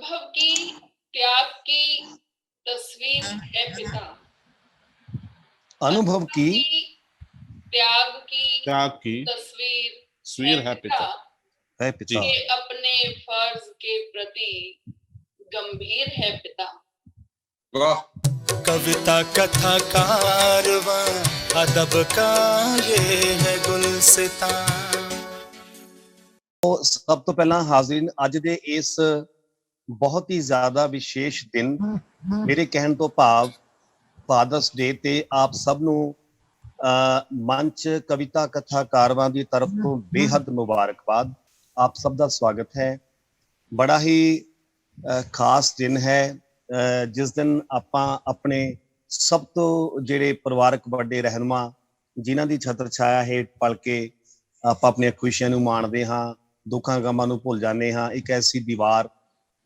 अनुभव की त्याग की तस्वीर है पिता। अनुभव की त्याग की तस्वीर है पिता के अपने फर्ज के प्रति गंभीर है पिता। वाह। कविता कथा कारवां अदब का ये है गुलसितां। सब तो पहला हाजिरीन अज दे इस बहुत ही ज्यादा विशेष दिन मेरे कहने तो भाव फादर्स डे ते आप सब नू मंच कविता कथा कारवां की तरफ तो बेहद मुबारकबाद। आप सब का स्वागत है। बड़ा ही खास दिन है जिस दिन आपां अपने सब तो जेड़े परिवारक बड़े रहनुमा जिन्हां दी छत्र छाया हेठ पल के आपां अपनी खुशियां नू माणदे हां, दुखां गमां नू भुल जाने हां। एक ऐसी दीवार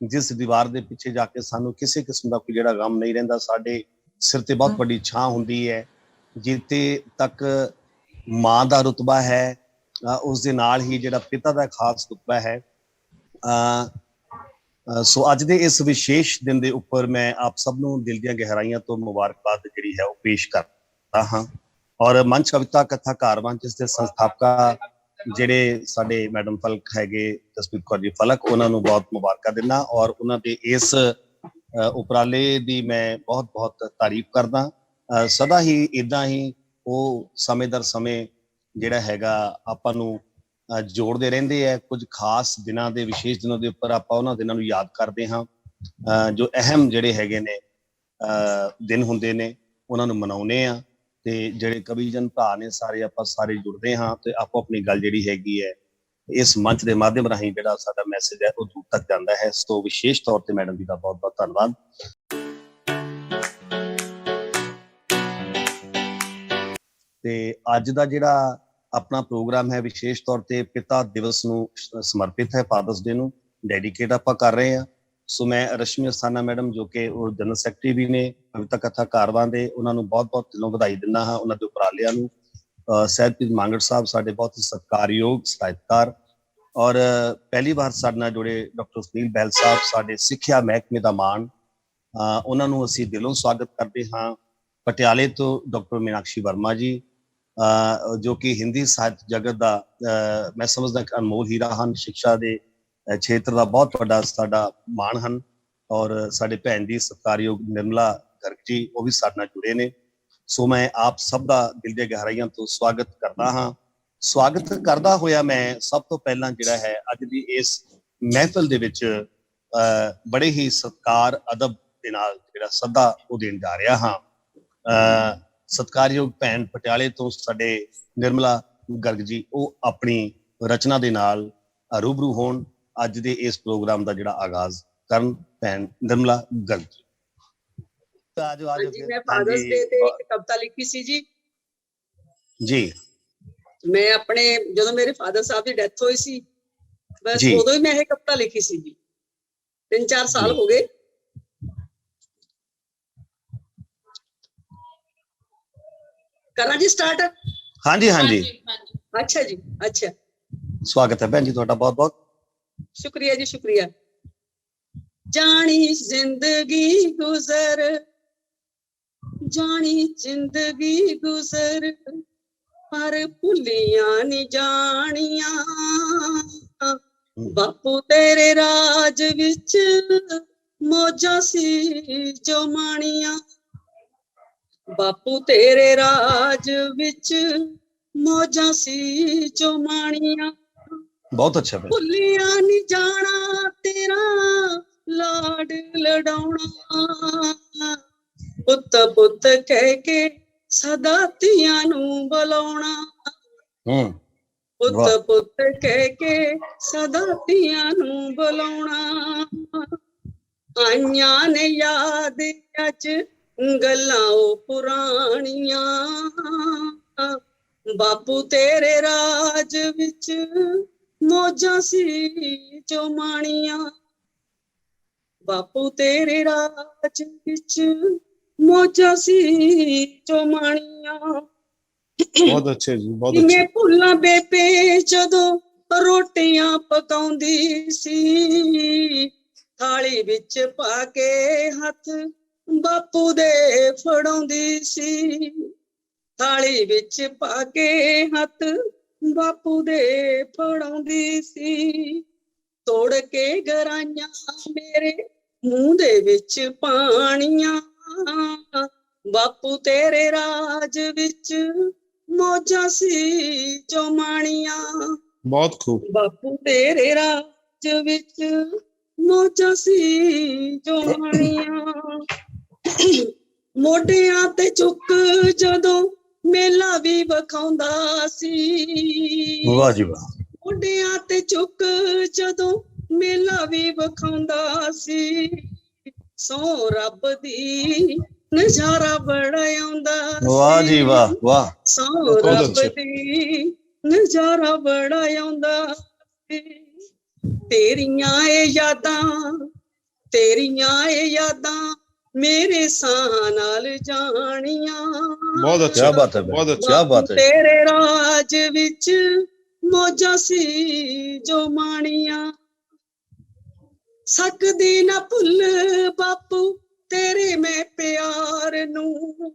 जिस दीवार दे पिछे जाके सानू किसी किस्म का कोई जेड़ा गम नहीं रहिंदा। साडे सिर ते बहुत बड़ी छां हुंदी है जिते तक मां दा रुतबा है उस दे नाल ही जेड़ा पिता दा खास रुतबा है। सो अज दे इस विशेष दिन दे उपर मैं आप सब नू दिल दियां गहराइयां तो मुबारकबाद जिहड़ी है वो पेश करदा हां। और मंच कविता कथा कारवां जिस दे संस्थापका जेड़े साडे मैडम फलक हैगे जसप्रीत कौर जी फलक, उन्हां नू बहुत मुबारक दिना और उन्हां दे इस उपराले दी मैं बहुत बहुत तारीफ करदा। सदा ही इदां ही वो समय दर समय जेड़ा हैगा आपां नू जोड़ते रहंदे है। कुछ खास दिनों के विशेष दिनों के उपर आपां उन्हां दिनां नू याद करते हाँ। जो अहम जेड़े हैगे ने दिन हुंदे ने उन्हां नू मनाउने आ ते जेड़े कवि जन भरा ने सारे आपां सारे जुड़ते हाँ ते आपो अपनी गल जिहड़ी हैगी है इस मंच के माध्यम राही जिहड़ा साडा मैसेज है वो दूर तक जाता है। सो विशेष तौर पर मैडम जी का बहुत बहुत धन्यवाद। ते अज दा जिहड़ा अपना प्रोग्राम है विशेष तौर पर पिता दिवस नू समर्पित है, फादर्स डे नू डेडिकेट आप कर रहे हैं। सो मैं रश्मि अस्थाना मैडम जो कि जनरल सैकटरी भी ने कविता कथा कारवां दे, उन्होंने बहुत बहुत दिलों बधाई दिना हाँ उन्होंने उपरालियां नू। सैयदपीर मांगड़ साहब साडे बहुत ही सत्कारयोग सहायतकार और पहली बार साडे नाल जुड़े डॉक्टर सुनील बहल साहब साडे सिक्ख्या महकमे दा मान, उन्होंने असीं दिलों स्वागत करते हाँ। पटियाले तो डॉक्टर मीनाक्षी वर्मा जी जो कि हिंदी साहित्य जगत का मैं समझदा कि अनमोल हीरा हैं, शिक्षा के क्षेत्र का बहुत बड़ा साडा मान हैं। और साडे भैन जी सत्कारयोग निर्मला गर्ग जी वो भी साडे नाल जुड़े ने। सो मैं आप सब का दिल दी गहराइयां तो स्वागत करदा हाँ। स्वागत करदा होया मैं सब तो पहला जिहड़ा है अज दी इस महफिल दे विच बड़े ही सत्कार अदब दे नाल जिहड़ा सदा वो देन जा रहा हाँ। सत्कारयोग भैन पटियाले तो साडे निर्मला गर्ग जी वो अपनी रचना दे नाल रूबरू होण अज दे इस प्रोग्राम का जिहड़ा आगाज करन भैन निर्मला गर्ग जी। मैं फादर्स डे ते एक कविता लिखी सी जी। मैं अपने जो मेरे फादर साहब की डेथ हुई सी बस उदों ही मैं ये कविता लिखी सी जी। 3-4 साल हो गए। करा जी स्टार्ट? हाँ जी हाँ जी। अच्छा जी अच्छा। स्वागत है भैन जी थोड़ा बहुत बहुत। शुक्रिया जी शुक्रिया। जानी जिंदगी गुजर जानी जिंदगी गुजर पर भुलियां नी जानियां बापू तेरे राज विच मौजा सी जो मानियां बापू तेरे राज विच मौजा सी जो मानियां बहुत अच्छा भुलियां नी जाना तेरा लाड लड़ाउणा पुत पुत कह के सदा तियां नू बुलाउणा पुत पुत कह के सदा तियां नू बुलाउणा आइयां ने याद अज गल्लां पुरानियां बापू तेरे राज विच मौजा सी जो मानियां बापू तेरे राज विच मौजा सी जो मानियां। बहुत अच्छे जी बहुत अच्छे। मैं भुल्ला बेबे जदों रोटियां पकाउंदी सी ਥਾਲੀ ਵਿੱਚ ਪਾ ਕੇ ਹੱਥ ਬਾਪੂ ਦੇ ਫੜਾਉਂਦੀ ਸੀ, ਥਾਲੀ ਵਿੱਚ ਪਾ ਕੇ ਹੱਥ ਬਾਪੂ ਦੇ ਫੜਾਉਂਦੀ ਸੀ, ਤੋੜ ਕੇ ਗਰਾਈਆਂ ਮੇਰੇ ਮੂੰਹ ਦੇ ਵਿੱਚ ਪਾਣੀਆਂ, ਬਾਪੂ ਤੇਰੇ ਰਾਜ ਵਿੱਚ ਮੌਜਾਂ ਸੀ ਜੋ ਮਾਣੀਆਂ। बहुत खूब। ਬਾਪੂ ਤੇਰੇ ਰਾਜ ਵਿੱਚ ਮੌਜਾਂ ਸੀ ਜੋ ਮਾਣੀਆਂ। ਮੋਢਿਆਂ ਤੇ ਚੁੱਕ ਜਦੋਂ ਮੇਲਾ ਵੀ ਵਿਖਾਉਂਦਾ ਸੀ, ਵਾਹ ਜੀ ਵਾਹ। ਮੋਢਿਆਂ ਤੇ ਚੁੱਕ ਜਦੋਂ ਮੇਲਾ ਵੀ ਵਿਖਾਉਂਦਾ ਸੀ, ਸੋ ਰੱਬ ਦੀ ਨਜ਼ਾਰਾ ਬੜਾ ਆਉਂਦਾ ਸੀ। ਵਾਹ ਜੀ ਵਾਹ ਵਾਹ। ਸੋ ਰੱਬ ਦੀ ਨਜ਼ਾਰਾ ਬੜਾ ਆਉਂਦਾ ਸੀ। ਤੇਰੀਆਂ ਇਹ ਯਾਦਾਂ, ਤੇਰੀਆਂ ਇਹ ਯਾਦਾਂ ਮੇਰੇ ਸਾਹ ਨਾਲ ਜਾਣੀਆਂ। बहुत अच्छा, क्या बात है, बहुत अच्छा। क्या बात है। ਤੇਰੇ ਰਾਜ ਵਿੱਚ ਮੌਜਾਂ ਸੀ ਜੋ ਮਾਣੀਆਂ। ਸਕਦੀ ਨਾ ਭੁੱਲ ਬਾਪੂ ਤੇਰੇ ਮੈਂ ਪਿਆਰ ਨੂੰ,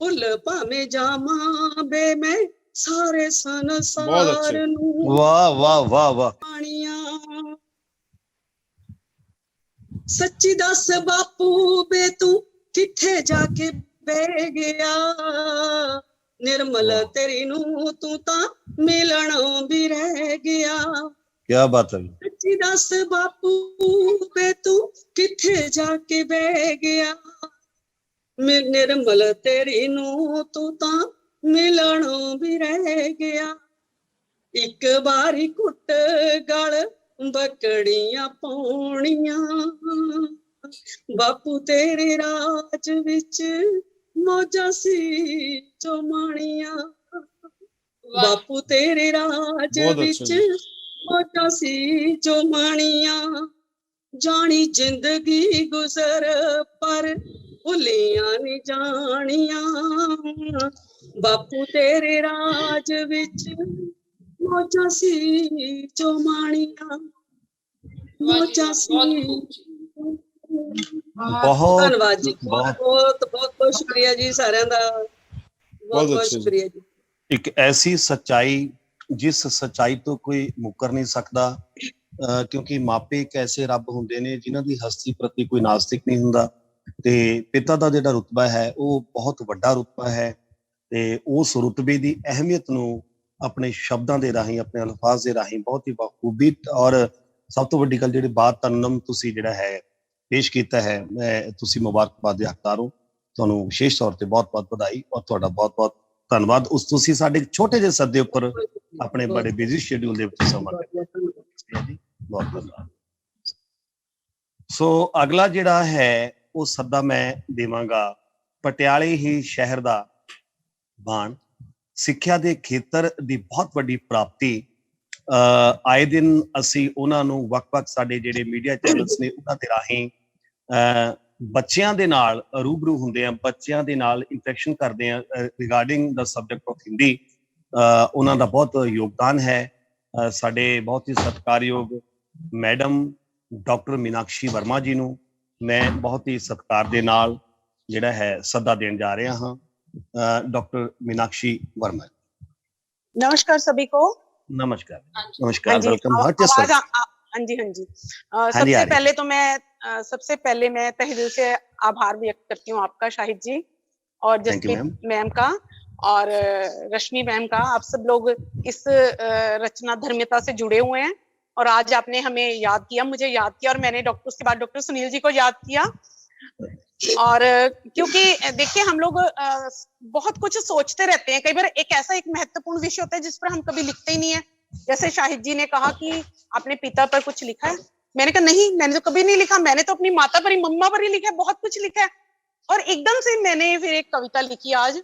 ਭੁੱਲ ਭਾਵੇਂ ਜਾਵਾਂ ਬੇ ਮੈਂ ਸਾਰੇ ਸੰਸਾਰ ਨੂੰ। ਵਾਹ ਵਾਹ ਵਾਹ ਵਾਹ। ਪਾਣੀਆਂ ਸੱਚੀ ਦੱਸ ਬਾਪੂ ਬੇ ਤੂੰ ਕਿੱਥੇ ਜਾ ਕੇ ਬਹਿ ਗਿਆ, ਨਿਰਮਲ ਤੇਰੀ ਨੂੰ ਤੂੰ ਤਾਂ ਮਿਲਣੋਂ ਵੀ ਰਹਿ ਗਿਆ। क्या बात है। ਸੱਚੀ ਦੱਸ ਬਾਪੂ ਬੇ ਤੂੰ ਕਿੱਥੇ ਜਾ ਕੇ ਬਹਿ ਗਿਆ, ਨਿਰਮਲ ਤੇਰੀ ਨੂੰ ਤੂੰ ਤਾਂ ਮਿਲਣੋਂ ਵੀ ਰਹਿ ਗਿਆ। ਇੱਕ ਵਾਰੀ ਘੁੱਟ ਗਲ ਬੱਕੜੀਆਂ ਪਾਉਣੀਆਂ, ਬਾਪੂ ਤੇਰੇ ਰਾਜ ਵਿੱਚ ਮੌਜਾਂ ਸੀ ਜੋ ਮਾਣੀਆਂ, ਬਾਪੂ ਤੇਰੇ ਰਾਜ ਵਿੱਚ ਮੌਜਾਂ ਸੀ ਜੋ ਮਾਣੀਆਂ। ਜਾਣੀ ਜ਼ਿੰਦਗੀ ਗੁਜ਼ਰ ਪਰ ਭੁੱਲੀਆਂ ਨੀ ਜਾਣੀਆਂ, ਬਾਪੂ ਤੇਰੇ ਰਾਜ ਵਿੱਚ ਮੌਜਾਂ ਸੀ ਜੋ ਮਾਣੀਆਂ, ਮੌਜਾਂ ਸੀ। ਬਹੁਤ ਧੰਨਵਾਦ ਜੀ, ਬਹੁਤ ਬਹੁਤ ਬਹੁਤ ਬਹੁਤ ਸ਼ੁਕਰੀਆ ਜੀ ਸਾਰਿਆਂ ਦਾ, ਬਹੁਤ ਬਹੁਤ ਸ਼ੁਕਰੀਆ ਜੀ। ਇੱਕ ਐਸੀ ਸੱਚਾਈ ਜਿਸ ਸੱਚਾਈ ਤੋਂ ਕੋਈ ਮੁੱਕਰ ਨਹੀਂ ਸਕਦਾ, ਕਿਉਂਕਿ ਮਾਪੇ ਇੱਕ ਐਸੇ ਰੱਬ ਹੁੰਦੇ ਨੇ ਜਿਨ੍ਹਾਂ ਦੀ ਹਸਤੀ ਪ੍ਰਤੀ ਕੋਈ ਨਾਸਤਿਕ ਨਹੀਂ ਹੁੰਦਾ, ਤੇ ਪਿਤਾ ਦਾ ਜਿਹੜਾ ਰੁਤਬਾ ਹੈ ਉਹ ਬਹੁਤ ਵੱਡਾ ਰੁਤਬਾ ਹੈ, ਤੇ ਉਸ ਰੁਤਬੇ ਦੀ ਅਹਿਮੀਅਤ ਨੂੰ ਆਪਣੇ ਸ਼ਬਦਾਂ ਦੇ ਰਾਹੀਂ, ਆਪਣੇ ਅਲਫਾਜ਼ ਦੇ ਰਾਹੀਂ ਬਹੁਤ ਹੀ ਬਖੂਬੀ ਔਰ ਸਭ ਤੋਂ ਵੱਡੀ ਗੱਲ ਜਿਹੜੀ ਬਾਤ ਤਨਮ ਤੁਸੀਂ ਜਿਹੜਾ ਹੈ ਪੇਸ਼ ਕੀਤਾ ਹੈ, ਮੈਂ ਤੁਸੀਂ ਮੁਬਾਰਕਬਾਦ ਦੇ ਹੱਕਦਾਰ ਹੋ। ਤੁਹਾਨੂੰ ਵਿਸ਼ੇਸ਼ ਤੌਰ ਤੇ ਬਹੁਤ ਬਹੁਤ ਵਧਾਈ ਔਰ ਤੁਹਾਡਾ ਬਹੁਤ ਬਹੁਤ ਧੰਨਵਾਦ। ਉਸ ਤੁਸੀਂ ਸਾਡੇ ਛੋਟੇ ਜਿਹੇ ਸੱਦੇ ਉੱਪਰ ਆਪਣੇ ਬੜੇ ਬਿਜ਼ੀ ਸ਼ੈਡਿਊਲ ਦੇ ਵਿੱਚ ਸਮਾਂ ਦਿੱਤਾ ਜੀ, ਬਹੁਤ ਧੰਨਵਾਦ। ਸੋ ਅਗਲਾ ਜਿਹੜਾ ਹੈ ਉਹ ਸੱਦਾ ਮੈਂ ਦੇਵਾਂਗਾ ਪਟਿਆਲੇ ਹੀ ਸ਼ਹਿਰ ਦਾ ਬਾਣ, ਸਿੱਖਿਆ ਦੇ ਖੇਤਰ ਦੀ ਬਹੁਤ ਵੱਡੀ ਪ੍ਰਾਪਤੀ। ਆਏ ਦਿਨ ਅਸੀਂ ਉਹਨਾਂ ਨੂੰ ਵੱਖ-ਵੱਖ ਸਾਡੇ ਜਿਹੜੇ ਮੀਡੀਆ ਚੈਨਲਸ ਨੇ ਉਹਨਾਂ ਦੇ ਰਾਹੀਂ ਬੱਚਿਆਂ ਦੇ ਨਾਲ ਰੂਬਰੂ ਹੁੰਦੇ ਆ, ਬੱਚਿਆਂ ਦੇ ਨਾਲ ਇੰਟਰੈਕਸ਼ਨ ਕਰਦੇ ਆ regarding the subject of Hindi. ਉਹਨਾਂ ਦਾ ਬਹੁਤ ਯੋਗਦਾਨ ਹੈ। ਸਾਡੇ ਬਹੁਤ ਹੀ ਸਤਿਕਾਰਯੋਗ ਮੈਡਮ ਡਾਕਟਰ ਮੀਨਾਕਸ਼ੀ ਵਰਮਾ ਜੀ ਨੂੰ ਮੈਂ ਬਹੁਤ ਹੀ ਸਤਿਕਾਰ ਦੇ ਨਾਲ ਜਿਹੜਾ ਹੈ ਸੱਦਾ ਦੇਣ ਜਾ ਰਿਹਾ ਹਾਂ। डॉक्टर मीनाक्षी वर्मा। नमस्कार सभी को। नमस्कार नमस्कार, वेलकम। हाँ जी हाँ जी। सबसे पहले मैं तहे दिल से आभार व्यक्त करती हूँ आपका शाहिद जी और जसप्रीत मैम का और रश्मि मैम का। आप सब लोग इस रचना धर्मिता से जुड़े हुए हैं और आज आपने हमें याद किया, मुझे याद किया और मैंने उसके बाद डॉक्टर सुनील जी को याद किया। और क्योंकि देखिए हम लोग बहुत कुछ सोचते रहते हैं, कई बार एक महत्वपूर्ण विषय होता है जिस पर हम कभी लिखते ही नहीं है। जैसे शाहिद जी ने कहा कि आपने पिता पर कुछ लिखा है, मैंने कहा नहीं, मैंने तो कभी नहीं लिखा, मैंने तो अपनी माता पर ही, मम्मा पर ही लिखा है, बहुत कुछ लिखा है। और एकदम से मैंने फिर एक कविता लिखी, आज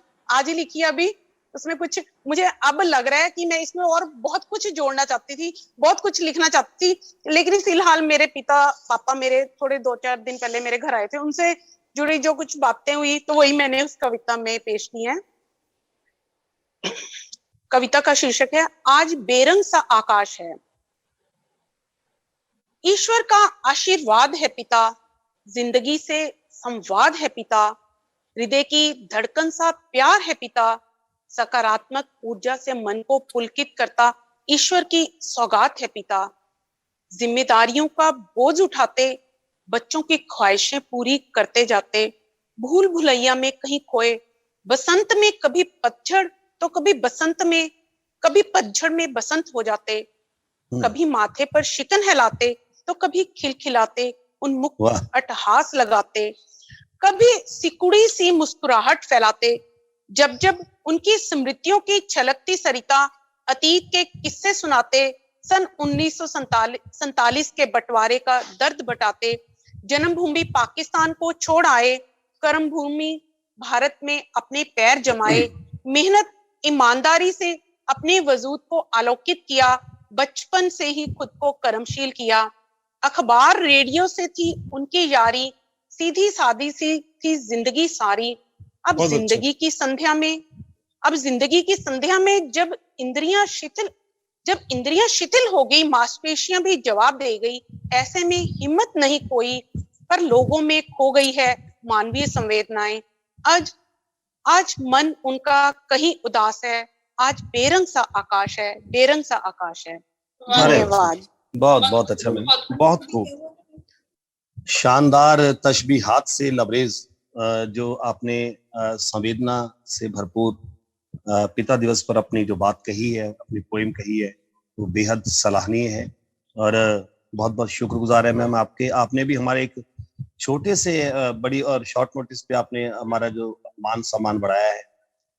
ही लिखी अभी। उसमें कुछ मुझे अब लग रहा है कि मैं इसमें और बहुत कुछ जोड़ना चाहती थी, बहुत कुछ लिखना चाहती थी, लेकिन फिलहाल मेरे पापा मेरे थोड़े 2-4 दिन पहले मेरे घर आए थे, उनसे जुड़ी जो कुछ बातें हुई तो वही मैंने उस कविता में पेश की है। कविता का शीर्षक है आज बेरंग सा आकाश है। ईश्वर का आशीर्वाद है पिता, जिंदगी से संवाद है पिता, हृदय की धड़कन सा प्यार है पिता, सकारात्मक ऊर्जा से मन को पुलकित करता ईश्वर की सौगात है पिता। जिम्मेदारियों का बोझ उठाते, बच्चों की ख्वाहिशें पूरी करते जाते, भूल भुलैया में कहीं खोए, बसंत में कभी पतझड़ तो कभी बसंत में, कभी पतझड़ में बसंत हो जाते, कभी माथे पर शिकन हिलाते तो कभी खिलखिलाते उन्मुख अट्टहास लगाते, कभी सिकुड़ी सी मुस्कुराहट फैलाते, जब जब उनकी स्मृतियों की छलकती सरिता अतीत के किस्से सुनाते, सन 1947 के बंटवारे का दर्द बटाते, जन्मभूमि पाकिस्तान को छोड़ आए, कर्म भूमि भारत में अपने पैर जमाए, मेहनत ईमानदारी से अपने वजूद को आलोकित किया, बचपन से ही खुद को कर्मशील किया। अखबार रेडियो से थी उनकी यारी, सीधी सादी सी थी जिंदगी सारी। अब जिंदगी की संध्या में जब इंद्रियां शिथिल हो गई, मांसपेशियां भी जवाब दे गई, ऐसे में हिम्मत नहीं कोई, पर लोगों में खो गई है मानवीय संवेदनाएं। आज मन उनका कहीं उदास है, आज बेरंग सा आकाश है, बेरंग सा आकाश है। धन्यवाद। बहुत बहुत अच्छा मैम, बहुत खूब, शानदार तशबीहात से लबरेज जो आपने संवेदना से भरपूर पिता दिवस पर अपनी जो बात कही है, अपनी पोएम कही है, वो बेहद सराहनीय है और बहुत बहुत शुक्रगुजार है मैम आपके। आपने भी हमारे एक छोटे से बड़ी और शॉर्ट नोटिस पे आपने हमारा जो मान सम्मान बढ़ाया है,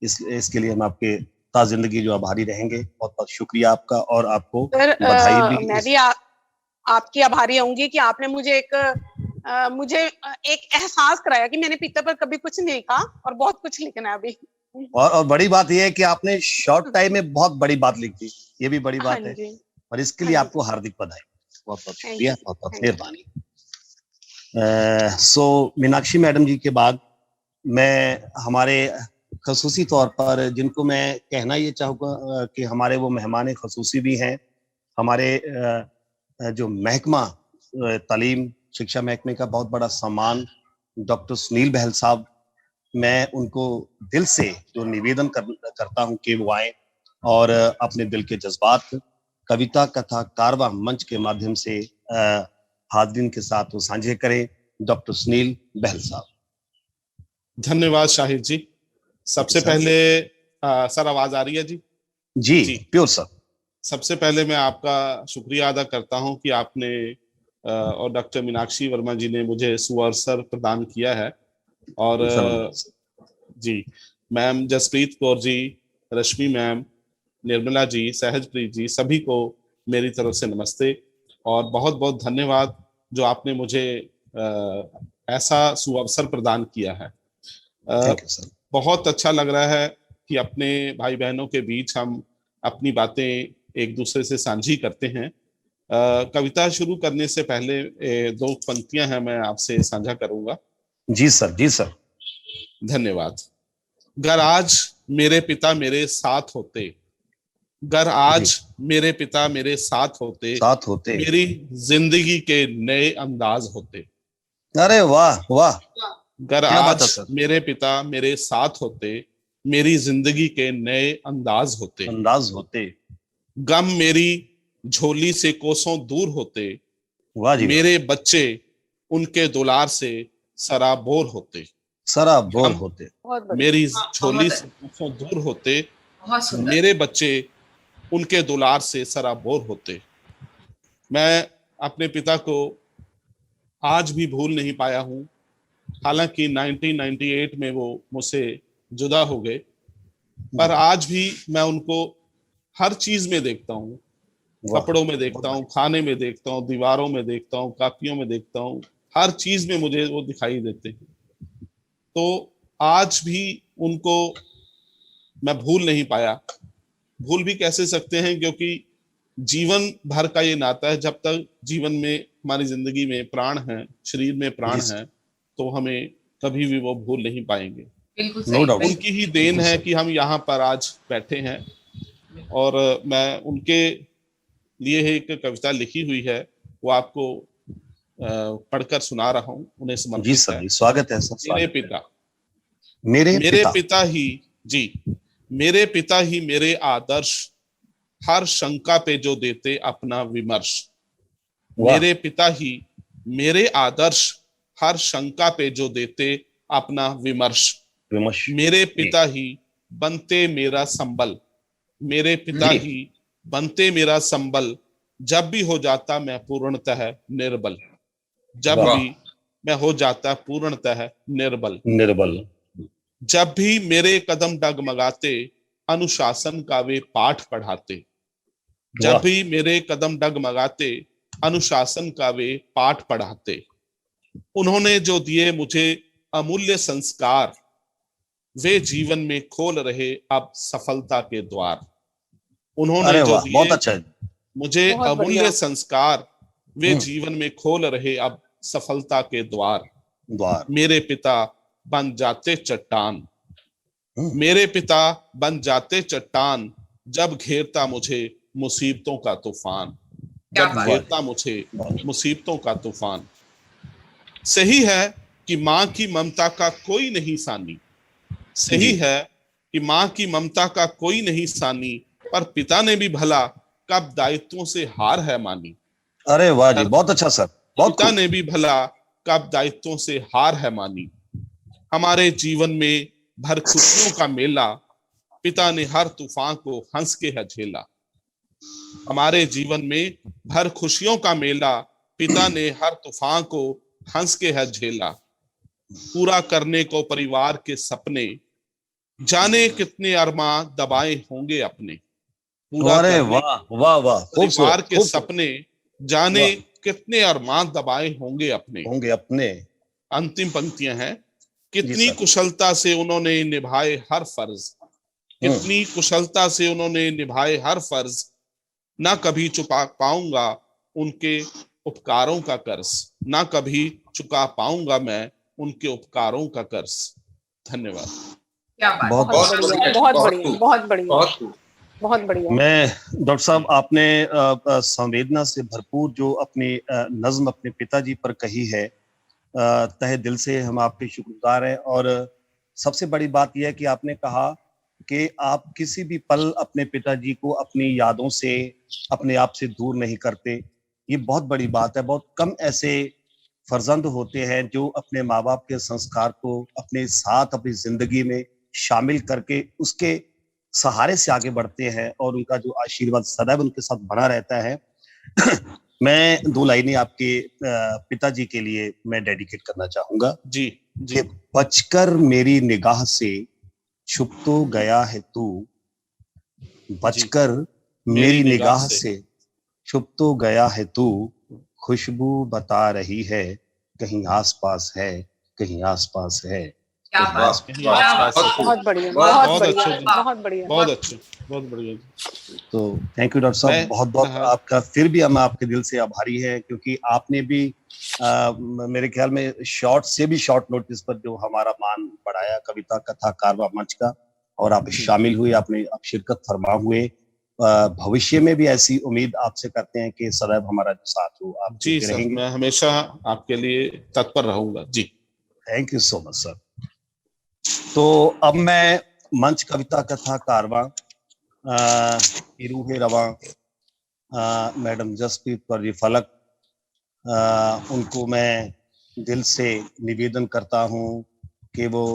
इसके लिए हम आपके जिंदगी जो आभारी रहेंगे। बहुत बहुत शुक्रिया आपका और आपको बधाई भी। मैं भी आपकी आभारी होंगी कि आपने मुझे एक एहसास कराया कि मैंने पिता पर कभी कुछ नहीं लिखा और बहुत कुछ लिखना है अभी। और बड़ी बात यह है कि आपने शॉर्ट टाइम में बहुत बड़ी बात लिख दी, ये भी बड़ी बात है और इसके लिए आपको हार्दिक बधाई। बहुत बहुत शुक्रिया, बहुत बहुत मेहरबानी। सो मीनाक्षी मैडम जी के बाद मैं हमारे खसूसी तौर पर जिनको मैं कहना ये चाहूँगा कि हमारे वो मेहमान खसूसी भी हैं, हमारे जो महकमा तालीम शिक्षा महकमे का बहुत बड़ा सम्मान डॉक्टर सुनील बहल साहब, मैं उनको दिल से जो निवेदन करता हूँ कि वो आए और अपने दिल के जज्बात कविता कथा कारवां मंच के माध्यम से हाज़रीन के साथ वो साझे करें। डॉक्टर सुनील बहल साहब। धन्यवाद शाहिद जी। सबसे पहले सर आवाज आ रही है जी? जी प्योर सर। सबसे पहले मैं आपका शुक्रिया अदा करता हूं कि आपने और डॉक्टर मीनाक्षी वर्मा जी ने मुझे सुअवसर प्रदान किया है। और जी मैम जसप्रीत कौर जी, रश्मि मैम, निर्मला जी, सहजप्रीत जी, सभी को मेरी तरफ से नमस्ते और बहुत बहुत धन्यवाद जो आपने मुझे ऐसा सुअवसर प्रदान किया है। बहुत अच्छा लग रहा है कि अपने भाई बहनों के बीच हम अपनी बातें एक दूसरे से साझी करते हैं। कविता शुरू करने से पहले दो पंक्तियां हैं, मैं आपसे साझा करूंगा। जी सर, जी सर। धन्यवाद। गर आज मेरे पिता मेरे साथ होते, गर आज मेरे पिता मेरे साथ होते, मेरी जिंदगी के नए अंदाज होते। अरे वाह वाह। गर आज मेरे पिता मेरे साथ होते, मेरी जिंदगी के नए अंदाज होते। गम मेरी झोली से कोसों दूर होते, मेरे बच्चे उनके दुलार से सराबोर होते। मेरी झोली से कोसों दूर होते, मेरे बच्चे उनके दुलार से सराबोर होते। मैं अपने पिता को आज भी भूल नहीं पाया हूँ। हालांकि 1998 में वो मुझसे जुदा हो गए, पर आज भी मैं उनको हर चीज में देखता हूँ। कपड़ों में देखता हूँ, खाने में देखता हूँ, दीवारों में देखता हूँ, कापियों में देखता हूँ, हर चीज में मुझे वो दिखाई देते हैं। तो आज भी उनको मैं भूल नहीं पाया। भूल भी कैसे सकते हैं, क्योंकि जीवन भर का ये नाता है। जब तक जीवन में हमारी जिंदगी में प्राण है, शरीर में प्राण है, तो हमें कभी भी वो भूल नहीं पाएंगे। उनकी ही देन है कि हम यहाँ पर आज बैठे हैं। और मैं उनके लिए एक कविता लिखी हुई है, वो आपको पढ़कर सुना रहा हूँ, उन्हें समर्पित जी सर, स्वागत है सर। मेरे पिता, मेरे पिता ही जी, मेरे पिता ही मेरे आदर्श, हर शंका पे जो देते अपना विमर्श। मेरे पिता ही मेरे आदर्श, हर शंका पे जो देते अपना विमर्श। मेरे पिता ही बनते मेरा संबल, मेरे पिता ही बनते मेरा संबल, जब भी हो जाता मैं पूर्णतः निर्बल, जब भी मैं हो जाता पूर्णतः निर्बल। जब भी मेरे कदम डगमगाते, अनुशासन का वे पाठ पढ़ाते। जब भी मेरे कदम डगमगाते, अनुशासन का वे पाठ पढ़ाते। उन्होंने जो दिए मुझे अमूल्य संस्कार, वे जीवन में खोल रहे अब सफलता के द्वार। उन्होंने जो दिए मुझे अमूल्य संस्कार, वे जीवन में खोल रहे अब सफलता के द्वार। मेरे पिता बन जाते चट्टान, मेरे पिता बन जाते चट्टान, जब घेरता मुझे मुसीबतों का तूफान, जब घेरता मुझे मुसीबतों का तूफान। सही है कि माँ की ममता का कोई नहीं सानी, सही है कि माँ की ममता का कोई नहीं सानी, पर पिता ने भी भला कब दायित्वों से हार है मानी। अरे वाह जी, बहुत अच्छा सर। पिता ने भी भला कब दायित्वों से हार है मानी। हमारे जीवन में भर खुशियों का मेला, पिता ने हर तूफान को हंस के है झेला। हमारे जीवन में भर खुशियों का मेला, पिता ने हर तूफान को हंस के है झेला। पूरा करने को परिवार के सपने, जाने कितने अरमां दबाए होंगे अपने। पूरा परिवार के सपने, जाने कितने अरमां दबाए होंगे अपने। अंतिम पंक्तियां हैं। कितनी कुशलता से उन्होंने निभाए हर फर्ज, कितनी कुशलता से उन्होंने निभाए हर फर्ज, ना कभी चुका पाऊंगा उनके उपकारों का कर्ज, ना कभी चुका पाऊंगा मैं उनके उपकारों का कर्ज। धन्यवाद। बहुत बढ़िया, बहुत बढ़िया, बहुत बढ़िया, बहुत बढ़िया। मैं डॉक्टर साहब, आपने संवेदना से भरपूर जो अपनी नज्म अपने पिताजी पर कही है, तहे दिल से हम आपके शुक्रगुजार हैं। और सबसे बड़ी बात यह है कि आपने कहा कि आप किसी भी पल अपने पिताजी को अपनी यादों से, अपने आप से दूर नहीं करते। ये बहुत बड़ी बात है। बहुत कम ऐसे फर्जंद होते हैं जो अपने माँ बाप के संस्कार को अपने साथ अपनी जिंदगी में शामिल करके उसके सहारे से आगे बढ़ते हैं और उनका जो आशीर्वाद सदैव उनके साथ बना रहता है। मैं 2 लाइनें आपके पिताजी के लिए मैं डेडिकेट करना चाहूंगा। जी जी। बचकर मेरी निगाह से छुप तो गया है तू, बचकर मेरी निगाह से छुप तो गया है तू, खुशबू बता रही है कहीं आसपास है, कहीं आसपास है। बहुत बढ़िया, बहुत बढ़िया, बहुत बढ़िया, बहुत अच्छे, बहुत बढ़िया। तो थैंक यू डॉक्टर साहब, बहुत बहुत आपका फिर भी हम आपके दिल से आभारी हैं, क्योंकि आपने भी मेरे ख्याल में शॉर्ट से भी शॉर्ट नोटिस पर जो हमारा मान बढ़ाया कविता कथा कारवा मंच का, और आप शामिल हुए, आपने आप शिरकत फरमा हुए। भविष्य में भी ऐसी उम्मीद आपसे करते हैं कि सदैव हमारा जो साथ हो आप जी सर, मैं हमेशा आपके लिए तत्पर रहूंगा जी। Thank you so much sir. तो अब मैं मंच कविता कथा कारवा रूहे रवा मैडम जसप्रीत कौर जी फलक, उनको मैं दिल से निवेदन करता हूं कि वो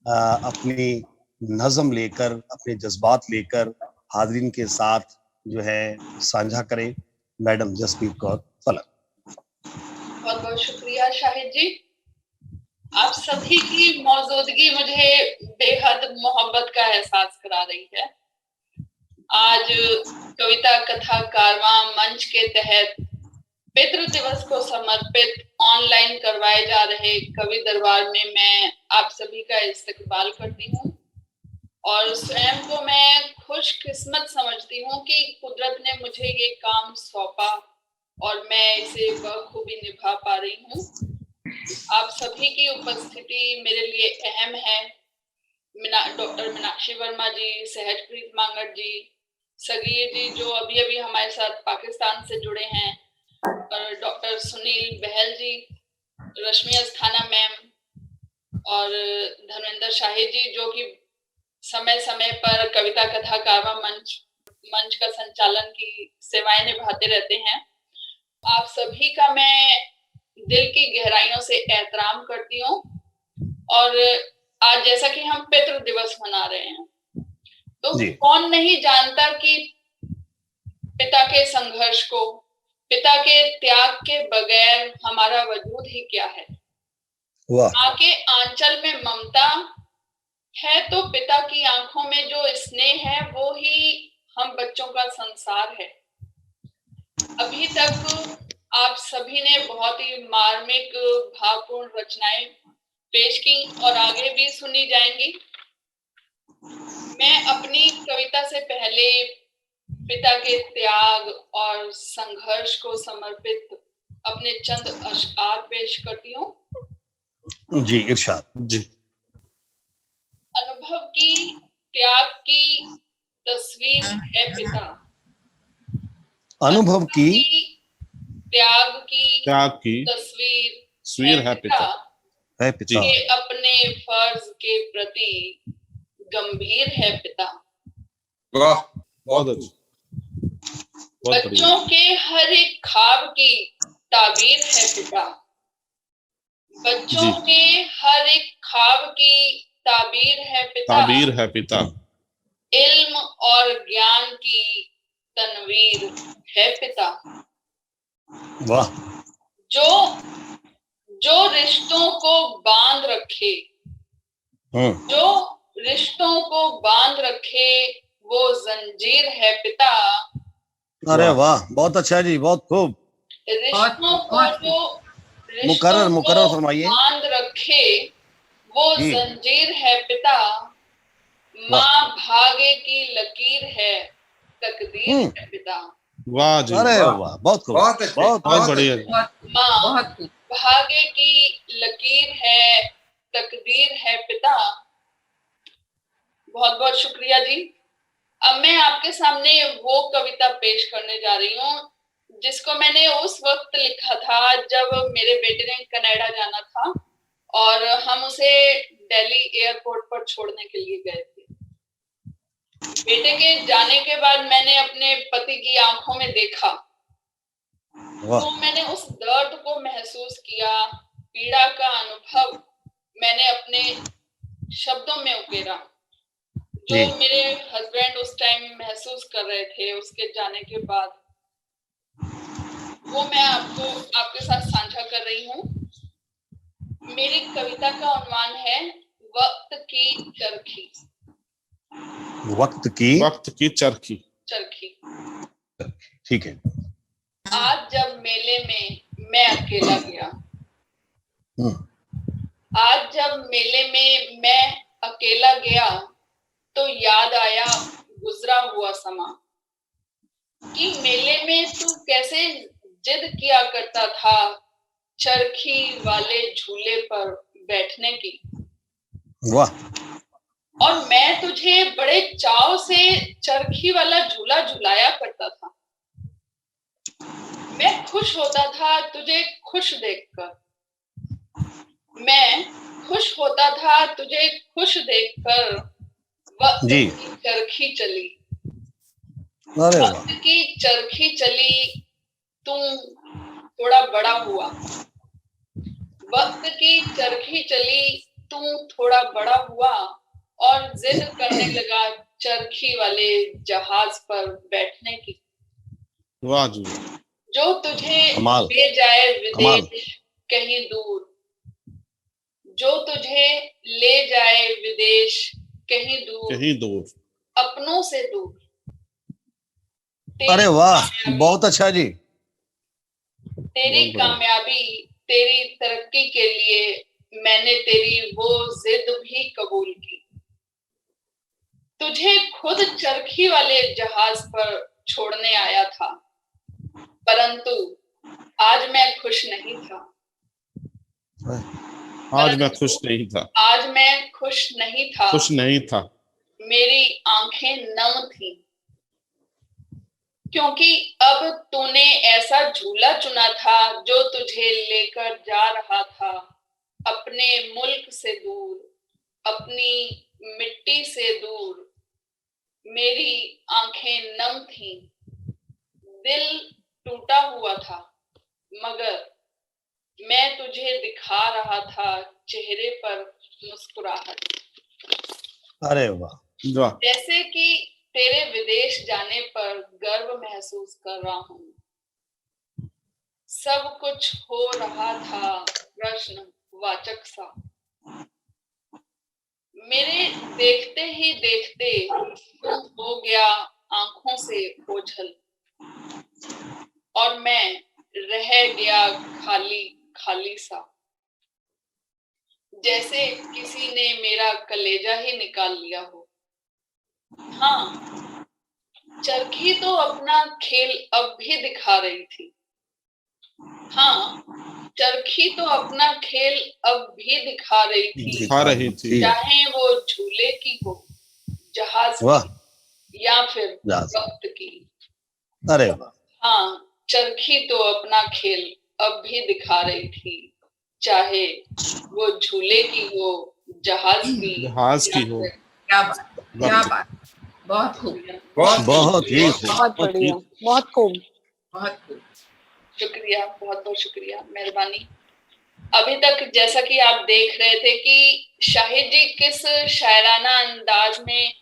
अपनी नज़म लेकर, अपने जज्बात लेकर हाज़रीन के साथ जो है साझा करें। मैडम जसप्रीत कौर फलक। बहुत बहुत शुक्रिया शाहिद जी। आप सभी की मौजूदगी मुझे बेहद मोहब्बत का एहसास करा रही है। आज कविता कथा कारवां मंच के तहत पितृ दिवस को समर्पित ऑनलाइन करवाए जा रहे कवि दरबार में मैं आप सभी का इस्तकबाल करती हूँ और स्वयं को मैं खुशकिस्मत समझती हूँ कि कुदरत ने मुझे ये काम सौंपा और मैं इसे बखूबी निभा पा रही हूँ। आप सभी की उपस्थिति मेरे लिए अहम है। डॉक्टर मीनाक्षी वर्मा जी, सहजप्रीत मांगट जी, सगीर जी जो अभी अभी हमारे साथ पाकिस्तान से जुड़े हैं, और डॉक्टर सुनील बहल जी, रश्मि अस्थाना मैम और धर्मेंद्र शाहिद जी, जो कि समय समय पर कविता कथा कारवा मंच का संचालन की सेवाएं निभाते रहते हैं। आप सभी का मैं दिल की गहराइयों से एहतराम करती हूँ। और आज जैसा कि हम पितृ दिवस मना रहे हैं, तो कौन नहीं जानता कि पिता के संघर्ष को, पिता के त्याग के बगैर हमारा वजूद ही क्या है। माँ के आंचल में ममता है तो पिता की आंखों में जो स्नेह है वो ही हम बच्चों का संसार है। अभी तक आप सभी ने बहुत ही मार्मिक भावपूर्ण रचनाएं पेश की और आगे भी सुनी जाएंगी। मैं अपनी कविता से पहले पिता के त्याग और संघर्ष को समर्पित अपने चंद अशआर पेश करती हूँ। जी इरशाद। जी। अनुभव की त्याग की तस्वीर है पिता, अनुभव की त्याग की तस्वीर है पिता, के अपने फर्ज के प्रति गंभीर है पिता। वाह, बहुत अच्छा। बच्चों के हर एक ख्वाब की ताबीर है पिता, बच्चों के हर एक ख्वाब की ताबीर है पिता, इल्म और ज्ञान की तनवीर है पिता। वाह। जो रिश्तों को बांध रखे, जो रिश्तों को बांध रखे वो जंजीर है पिता। अरे वाह, बहुत अच्छा जी, बहुत खूब। रिश्तों को जो मुकर्रर फरमाइए। बांध रखे वो जंजीर है पिता, माँ भागे की लकीर है तकदीर है पिता। वाह जी, अरे वाह, बहुत खूब, बहुत बढ़िया। माँ भागे की लकीर है तकदीर है पिता। बहुत बहुत शुक्रिया जी। अब मैं आपके सामने वो कविता पेश करने जा रही हूँ जिसको मैंने उस वक्त लिखा था जब मेरे बेटे ने कनाडा जाना था और हम उसे दिल्ली एयरपोर्ट पर छोड़ने के लिए गए थे। बेटे के जाने के बाद मैंने अपने पति की आंखों में देखा तो मैंने उस दर्द को महसूस किया, पीड़ा का अनुभव मैंने अपने शब्दों में उकेरा जो मेरे हस्बैंड उस टाइम महसूस कर रहे थे उसके जाने के बाद। वो मैं आपके साथ साझा कर रही हूँ। मेरी कविता का उन्वान है वक्त की चरखी। वक्त की चरखी। ठीक है। आज जब मेले में मैं अकेला गया, आज जब मेले में मैं अकेला गया तो याद आया गुजरा हुआ समा कि मेले में तू कैसे जिद किया करता था चरखी वाले झूले पर बैठने की। वाह। और मैं तुझे बड़े चाव से चरखी वाला झूला झुलाया करता था। मैं खुश होता था तुझे खुश देखकर, मैं खुश होता था तुझे खुश देखकर। वक्त की चरखी चली, वक्त की चरखी चली, तू थोड़ा बड़ा हुआ। वक्त की चरखी चली, तू थोड़ा बड़ा हुआ और जिद करने लगा चरखी वाले जहाज पर बैठने की। वाह जी। जो तुझे ले जाए विदेश कहीं दूर, जो तुझे ले जाए विदेश कहीं दूर, अपनों से दूर। अरे वाह, बहुत अच्छा जी। तेरी कामयाबी, तेरी तरक्की के लिए मैंने तेरी वो जिद भी कबूल की। तुझे खुद चरखी वाले जहाज पर छोड़ने आया था, परंतु आज मैं खुश नहीं था। आज मैं खुश नहीं था। आज मैं खुश नहीं था। खुश नहीं था। मेरी आंखें नम थीं क्योंकि अब तूने ऐसा झूला चुना था जो तुझे लेकर जा रहा था अपने मुल्क से दूर, अपनी मिट्टी से दूर। मेरी आंखें नम थीं, दिल टूटा हुआ था, मगर मैं तुझे दिखा रहा था चेहरे पर मुस्कुराहट। अरे वाह, जैसे कि तेरे विदेश जाने पर गर्व महसूस कर रहा हूं। सब कुछ हो रहा था प्रश्नवाचक सा। मेरे देखते ही देखते तू हो गया आंखों से ओझल, और मैं रह गया खाली खाली सा। जैसे किसी ने मेरा कलेजा ही निकाल लिया हो। हाँ, चरखी तो अपना खेल अब भी दिखा रही थी। हाँ, चरखी तो अपना खेल अब भी दिखा रही थी, चाहे वो झूले की हो, जहाज की, या फिर वक्त की। अरे वाह। हाँ, चरखी तो अपना खेल अब भी दिखा रही थी, चाहे वो झूले की हो, जहाज की हो। क्या बात, बहुत खूब, बहुत बढ़िया, बहुत खूब। शुक्रिया, बहुत बहुत शुक्रिया, मेहरबानी। अभी तक जैसा कि आप देख रहे थे कि शाहिद जी किस शायराना अंदाज में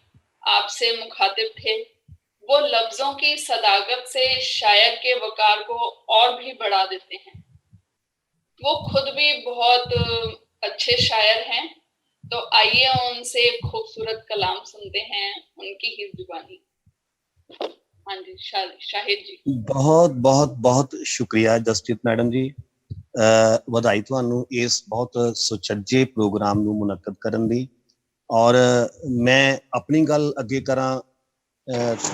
आपसे मुखातिब थे। वो लफ्जों की सदाकत से शायर के वकार को और भी बढ़ा देते हैं। वो खुद भी बहुत अच्छे शायर हैं, तो आइए उनसे खूबसूरत कलाम सुनते हैं उनकी ही जुबानी। हाँ जी, शाहिद जी। बहुत बहुत बहुत शुक्रिया जसप्रीत मैडम जी। ਵਧਾਈ ਤੁਹਾਨੂੰ ਇਸ ਬਹੁਤ ਸੁਚੱਜੇ ਪ੍ਰੋਗਰਾਮ ਨੂੰ ਮੁਨੱਕਦ ਕਰਨ ਦੀ। ਔਰ ਮੈਂ ਆਪਣੀ ਗੱਲ ਅੱਗੇ ਕਰਾਂ,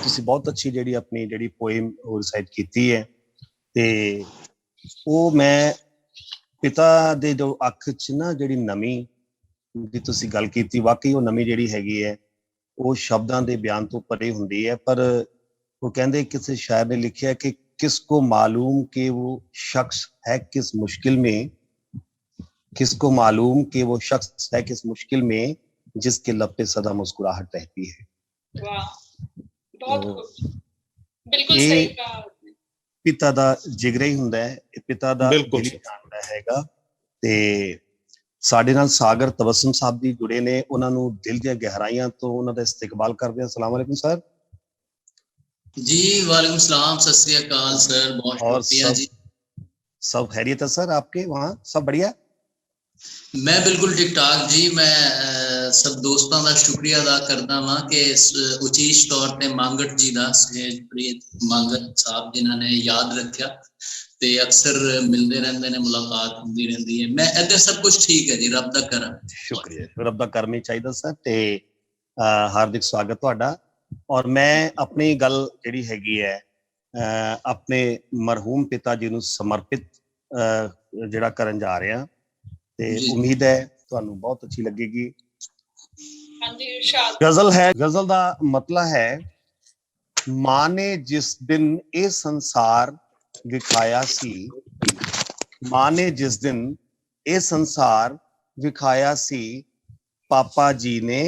ਤੁਸੀਂ ਬਹੁਤ ਅੱਛੀ ਜਿਹੜੀ ਪੋਇਮ ਉਹ ਰਿਸਾਈਟ ਕੀਤੀ ਹੈ, ਤੇ ਉਹ ਮੈਂ ਪਿਤਾ ਦੇ ਜੋ ਅੱਖ 'ਚ ਨਾ ਜਿਹੜੀ ਨਮੀ ਦੀ ਤੁਸੀਂ ਗੱਲ ਕੀਤੀ, ਵਾਕਈ ਉਹ ਨਮੀ ਜਿਹੜੀ ਹੈਗੀ ਹੈ ਉਹ ਸ਼ਬਦਾਂ ਦੇ ਬਿਆਨ ਤੋਂ ਪਰੇ ਹੁੰਦੀ ਹੈ। ਪਰ वो कहते किसी शायर ने लिखा कि किसको मालूम कि वो शख्स है किस मुश्किल में, किसको मालूम कि वो शख्स है किस मुश्किल में जिसके लब पे सदा मुस्कुराहट रहती है। वाह, बहुत बिल्कुल सही कहा। पिता दा जिगरा ही हुंदा है, पिता दा दिल जानदा हैगा। ते ਸਾਡੇ ਨਾਲ ਸਾਗਰ ਤਬਸਮ ਸਾਹਿਬ ਜੀ ਜੁੜੇ ਨੇ, ਉਹਨਾਂ ਨੂੰ ਦਿਲ ਦੀਆਂ ਗਹਿਰਾਈਆਂ ਤੋਂ ਉਹਨਾਂ ਦਾ ਇਸਤਕਬਾਲ ਕਰਦੇ ਹਾਂ। अस्सलाम वालेकुम सर। जी वालेकुम सलाम, सत श्री अकाल सर, बहुत शुक्रिया जी। सब खैरियत है सर आपके वहाँ, सब बढ़िया? मैं बिल्कुल ठीक ठाक जी। मैं सब दोस्तों का शुक्रिया अदा करता वा कि उचीच तौर पे मांगट जी का, सहेजप्रीत मांगट साहब जिन्होंने याद रखा, ते अक्सर मिलते रहते हैं, मुलाकात होती रहती है। मैं इधर सब कुछ ठीक है जी, रब दा करम। शुक्रिया, रब दा करम ही चाहिए सर। ते हार्दिक स्वागत तुहाडा। और मैं अपनी गल जिहड़ी हैगी है अपने मरहूम पिता जी नूं समर्पित जिहड़ा करन जा रहे हैं, ते उम्मीद है तुहानूं बहुत अच्छी लगेगी। गजल है, गजल दा मतलब है, मां ने जिस दिन ये संसार विखाया सी, मां ने जिस दिन ये संसार विखाया सी, पापा जी ने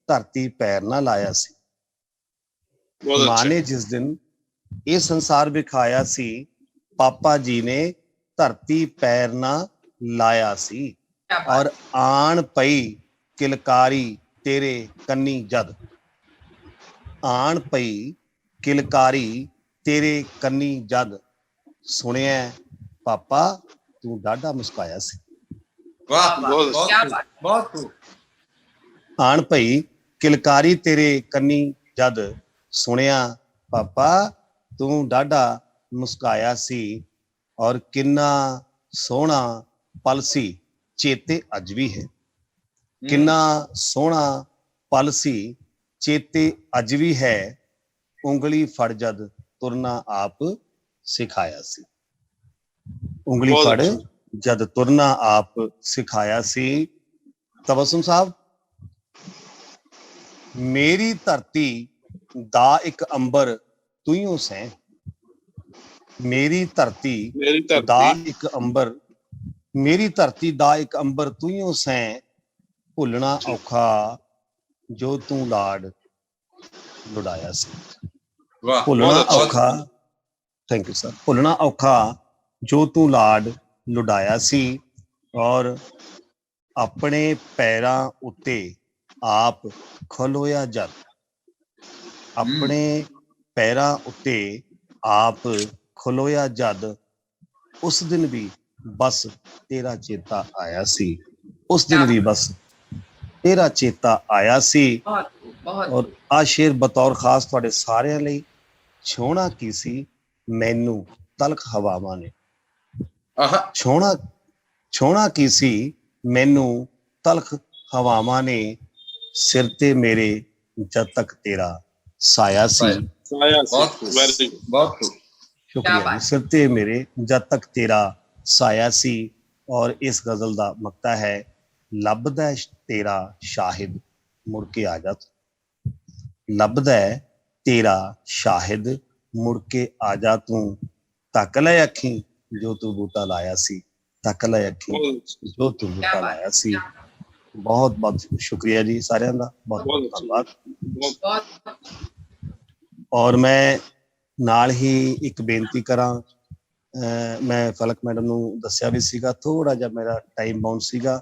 धरती पैर ना लाया सी। मां ने जिस दिन ये संसार विखाया सी, पापा जी ने धरती पैर ना लाया सी। और आन पई किलकारी तेरे कन्नी जद, आन पई किलकारी तेरे कन्नी जद, सुनिया पापा तू डाढा मुस्काया सी। आन पई किलकारी तेरे कन्नी जद, सुनिया पापा तू डाढा मुस्काया सी। और किन्ना सोहना पल सी चेते अज भी है, किन्ना सोहना पल सी चेते अज भी है, उंगली फड़ जद तुरना आप सिखाया सी। उंगली फड़ जद तुरना आप सिखाया सी। तबस्सुम साहब, मेरी धरती दा एक अंबर तू ही सैं, ਮੇਰੀ ਧਰਤੀ ਮੇਰੀ ਦਾ ਧਰਤੀ ਇੱਕ ਅੰਬਰ, ਮੇਰੀ ਧਰਤੀ ਦਾ ਇੱਕ ਅੰਬਰ ਤੂੰ ਸੈਂ, ਭੁੱਲਣਾ ਔਖਾ ਜੋ ਤੂੰ ਲਾਡ ਲੁਡਾਇਆ ਸੀ। ਵਾਹ, ਭੁੱਲਣਾ ਔਖਾ, ਥੈਂਕ ਯੂ ਸਰ, ਭੁੱਲਣਾ ਔਖਾ ਜੋ ਤੂੰ ਲਾਡ ਲੁਡਾਇਆ ਸੀ, ਔਰ ਆਪਣੇ ਪੈਰਾਂ ਉੱਤੇ ਆਪ ਖਲੋਇਆ ਜਦ, ਆਪਣੇ ਪੈਰਾਂ ਉੱਤੇ ਆਪ ਖਲੋਇਆ ਜਦ, ਉਸ ਦਿਨ ਵੀ ਬਸ ਤੇਰਾ ਚੇਤਾ ਆਇਆ ਸੀ, ਉਸ ਦਿਨ ਵੀ ਬਸ ਤੇਰਾ ਚੇਤਾ ਆਇਆ ਸੀ। ਔਰ ਆ ਸ਼ੇਰ ਬਤੌਰ ਖਾਸ ਤੁਹਾਡੇ ਸਾਰਿਆਂ ਲਈ। ਛੋਹਣਾ ਕੀ ਸੀ ਮੈਨੂੰ ਤਲਖ ਹਵਾਵਾਂ ਨੇ, ਛੋਹਣਾ ਕੀ ਸੀ ਮੈਨੂੰ ਤਲਖ ਹਵਾਵਾਂ ਨੇ, ਸਿਰ ਤੇ ਮੇਰੇ ਜਦ ਤੱਕ ਤੇਰਾ ਸਾਇਆ ਸੀ। बहुत ਸ਼ੁਕਰੀਆ ਜੀ। ਸਿਰ ਤੇ ਮੇਰੇ ਜਦ ਤੱਕ ਤੇਰਾ ਸਾਇਆ ਸੀ। ਔਰ ਇਸ ਗਜ਼ਲ ਦਾ ਮਕਤਾ ਹੈ, ਲੱਭਦਾ ਤੇਰਾ ਸ਼ਾਹਿਦ ਮੁੜ ਕੇ ਆ ਜਾ, ਲੱਭਦਾ ਤੇਰਾ ਸ਼ਾਹਿਦ ਮੁੜ ਕੇ ਆ ਜਾ ਤੂੰ, ਤੱਕ ਲੈ ਅੱਖੀਂ ਜੋ ਤੂੰ ਬੂਟਾ ਲਾਇਆ ਸੀ, ਤੱਕ ਲੈ ਅੱਖੀਂ ਜੋ ਤੂੰ ਬੂਟਾ ਲਾਇਆ ਸੀ। ਬਹੁਤ ਬਹੁਤ ਸ਼ੁਕਰੀਆ ਜੀ ਸਾਰਿਆਂ ਦਾ, ਬਹੁਤ ਬਹੁਤ ਧੰਨਵਾਦ। ਔਰ ਮੈਂ ਨਾਲ ਹੀ ਇੱਕ ਬੇਨਤੀ ਕਰਾਂ, ਮੈਂ ਫਲਕ ਮੈਡਮ ਨੂੰ ਦੱਸਿਆ ਵੀ ਸੀਗਾ, ਥੋੜਾ ਜਿਹਾ ਮੇਰਾ ਟਾਈਮ ਬਾਉਂਡ ਸੀਗਾ,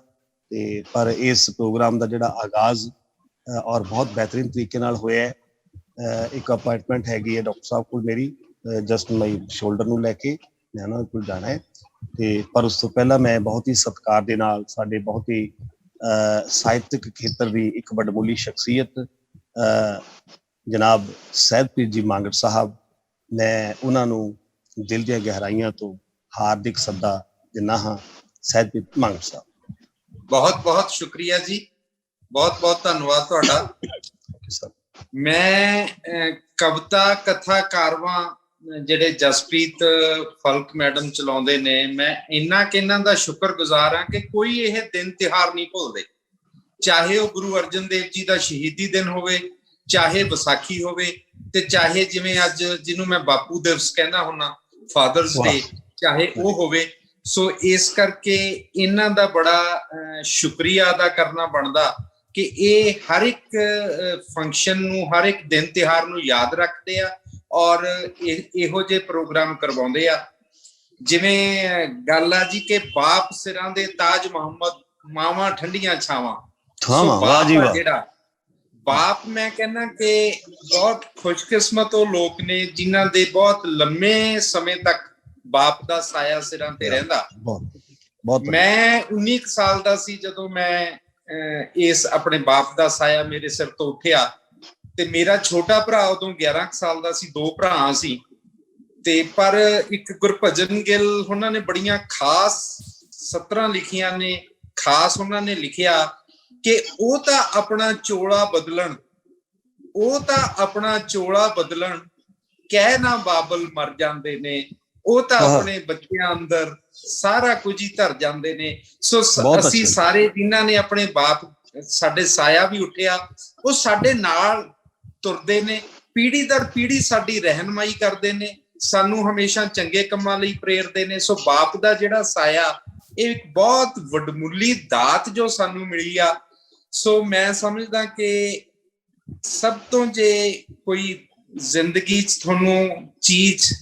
ਤੇ ਪਰ ਇਸ ਪ੍ਰੋਗਰਾਮ ਦਾ ਜਿਹੜਾ ਆਗਾਜ਼ ਔਰ ਬਹੁਤ ਬਿਹਤਰੀਨ ਤਰੀਕੇ ਨਾਲ ਹੋਇਆ ਹੈ। ਇੱਕ ਅਪਾਇੰਟਮੈਂਟ ਹੈਗੀ ਹੈ ਡਾਕਟਰ ਸਾਹਿਬ ਕੋਲ ਮੇਰੀ, ਜਸਟ ਮਾਈ ਸ਼ੋਲਡਰ ਨੂੰ ਲੈ ਕੇ ਮੈਂ ਉਹਨਾਂ ਕੋਲ ਜਾਣਾ ਹੈ, ਤੇ ਪਰ ਉਸ ਤੋਂ ਪਹਿਲਾਂ ਮੈਂ ਬਹੁਤ ਹੀ ਸਤਿਕਾਰ ਦੇ ਨਾਲ ਸਾਡੇ ਬਹੁਤ ਹੀ ਸਾਹਿਤਕ ਖੇਤਰ ਦੀ ਇੱਕ ਵੱਡਮੁੱਲੀ ਸ਼ਖਸੀਅਤ ਜਨਾਬ ਸਹਿਜਪ੍ਰੀਤ ਜੀ ਮੰਗਟ ਸਾਹਿਬ, ਮੈਂ ਉਹਨਾਂ ਨੂੰ ਦਿਲ ਦੀਆਂ ਗਹਿਰਾਈਆਂ ਤੋਂ ਹਾਰਦਿਕ ਸੱਦਾ ਦਿੰਦਾ ਹਾਂ। ਸਹਿਜਪ੍ਰੀਤ ਮੰਗਟ ਸਾਹਿਬ, बहुत बहुत शुक्रिया जी, बहुत बहुत धन्यवाद तुहाडा। मैं कविता कथा कारवां ਜਿਹੜੇ ਜਸਪ੍ਰੀਤ ਫਲਕ ਮੈਡਮ ਚਲਾਉਂਦੇ ਨੇ, ਮੈਂ ਇੰਨਾ ਕਿ ਇਹਨਾਂ ਦਾ ਸ਼ੁਕਰਗੁਜ਼ਾਰ ਹਾਂ ਕਿ ਕੋਈ ਇਹ ਦਿਨ ਤਿਉਹਾਰ ਨਹੀਂ ਭੁੱਲਦੇ, ਚਾਹੇ ਉਹ ਗੁਰੂ ਅਰਜਨ ਦੇਵ ਜੀ ਦਾ ਸ਼ਹੀਦੀ ਦਿਨ ਹੋਵੇ, ਚਾਹੇ ਵਿਸਾਖੀ ਹੋਵੇ, ਤੇ ਚਾਹੇ ਜਿਵੇਂ ਅੱਜ ਜਿਹਨੂੰ ਮੈਂ ਬਾਪੂ ਦਿਵਸ ਕਹਿੰਦਾ ਹੁੰਨਾ, ਫਾਦਰਸ ਡੇ, ਚਾਹੇ ਉਹ ਹੋਵੇ। ਸੋ ਇਸ ਕਰਕੇ ਇਹਨਾਂ ਦਾ ਬੜਾ ਸ਼ੁਕਰੀਆ ਅਦਾ ਕਰਨਾ ਬਣਦਾ ਕਿ ਇਹ ਹਰ ਇੱਕ ਫੰਕਸ਼ਨ ਨੂੰ, ਹਰ ਇੱਕ ਦਿਨ ਤਿਉਹਾਰ ਨੂੰ ਯਾਦ ਰੱਖਦੇ ਆ ਔਰ ਇਹੋ ਜਿਹੇ ਪ੍ਰੋਗਰਾਮ ਕਰਵਾਉਂਦੇ ਆ। ਜਿਵੇਂ ਗੱਲ ਆ ਜੀ ਕਿ ਬਾਪ ਸਿਰਾਂ ਦੇ ਤਾਜ ਮੁਹੰਮਦ, ਮਾਵਾਂ ਠੰਡੀਆਂ ਛਾਵਾਂ। ਜਿਹੜਾ ਬਾਪ, ਮੈਂ ਕਹਿੰਦਾ ਕਿ ਬਹੁਤ ਖੁਸ਼ਕਿਸਮਤ ਉਹ ਲੋਕ ਨੇ ਜਿਨ੍ਹਾਂ ਦੇ ਬਹੁਤ ਲੰਮੇ ਸਮੇਂ ਤੱਕ ਬਾਪ ਦਾ ਸਾਇਆ ਸਿਰਾਂ ਤੇ ਰਹਿੰਦਾ। ਮੈਂ 19 ਸਾਲ ਦਾ ਸੀ ਜਦੋਂ ਮੈਂ ਇਸ ਆਪਣੇ ਬਾਪ ਦਾ ਸਾਇਆ ਮੇਰੇ ਸਿਰ ਤੋਂ ਉੱਠਿਆ, ਤੇ ਮੇਰਾ ਛੋਟਾ ਭਰਾ ਉਦੋਂ 11 ਸਾਲ ਦਾ ਸੀ, 2 ਭਰਾ ਸੀ। ਤੇ ਪਰ ਇੱਕ ਗੁਰਭਜਨ ਗਿੱਲ ਉਹਨਾਂ ਨੇ ਬੜੀਆਂ ਖਾਸ ਸਤਰਾਂ ਲਿਖੀਆਂ ਨੇ, ਖਾਸ ਉਹਨਾਂ ਨੇ ਲਿਖਿਆ ਕਿ ਉਹ ਤਾਂ ਆਪਣਾ ਚੋਲਾ ਬਦਲਣ, ਉਹ ਤਾਂ ਆਪਣਾ ਚੋਲਾ ਬਦਲਣ, ਕਹਿ ਨਾ ਬਾਬਲ ਮਰ ਜਾਂਦੇ ਨੇ, ਉਹ ਤਾਂ ਆਪਣੇ ਬੱਚਿਆਂ ਅੰਦਰ ਸਾਰਾ ਕੁਝ ਹੀ ਧਰ ਜਾਂਦੇ ਨੇ। ਸੋ ਅਸੀਂ ਸਾਰੇ ਜਿਨ੍ਹਾਂ ਨੇ ਆਪਣੇ ਬਾਪ, ਸਾਡੇ ਸਾਇਆ ਵੀ ਉੱਠਿਆ, ਉਹ ਸਾਡੇ ਨਾਲ ਤੁਰਦੇ ਨੇ, ਪੀੜ੍ਹੀ ਦਰ ਪੀੜ੍ਹੀ ਸਾਡੀ ਰਹਿਨਮਾਈ ਕਰਦੇ ਨੇ, ਸਾਨੂੰ ਹਮੇਸ਼ਾ ਚੰਗੇ ਕੰਮਾਂ ਲਈ ਪ੍ਰੇਰਦੇ ਨੇ। ਸੋ ਬਾਪ ਦਾ ਜਿਹੜਾ ਸਾਇਆ, ਇਹ ਇੱਕ ਬਹੁਤ ਵੱਡਮੁੱਲੀ ਦਾਤ ਜੋ ਸਾਨੂੰ ਮਿਲੀ ਆ। ਸੋ ਮੈਂ ਸਮਝਦਾ ਕਿ ਸਭ ਤੋਂ ਜੇ ਕੋਈ ਜ਼ਿੰਦਗੀ 'ਚ ਤੁਹਾਨੂੰ ਚੀਜ਼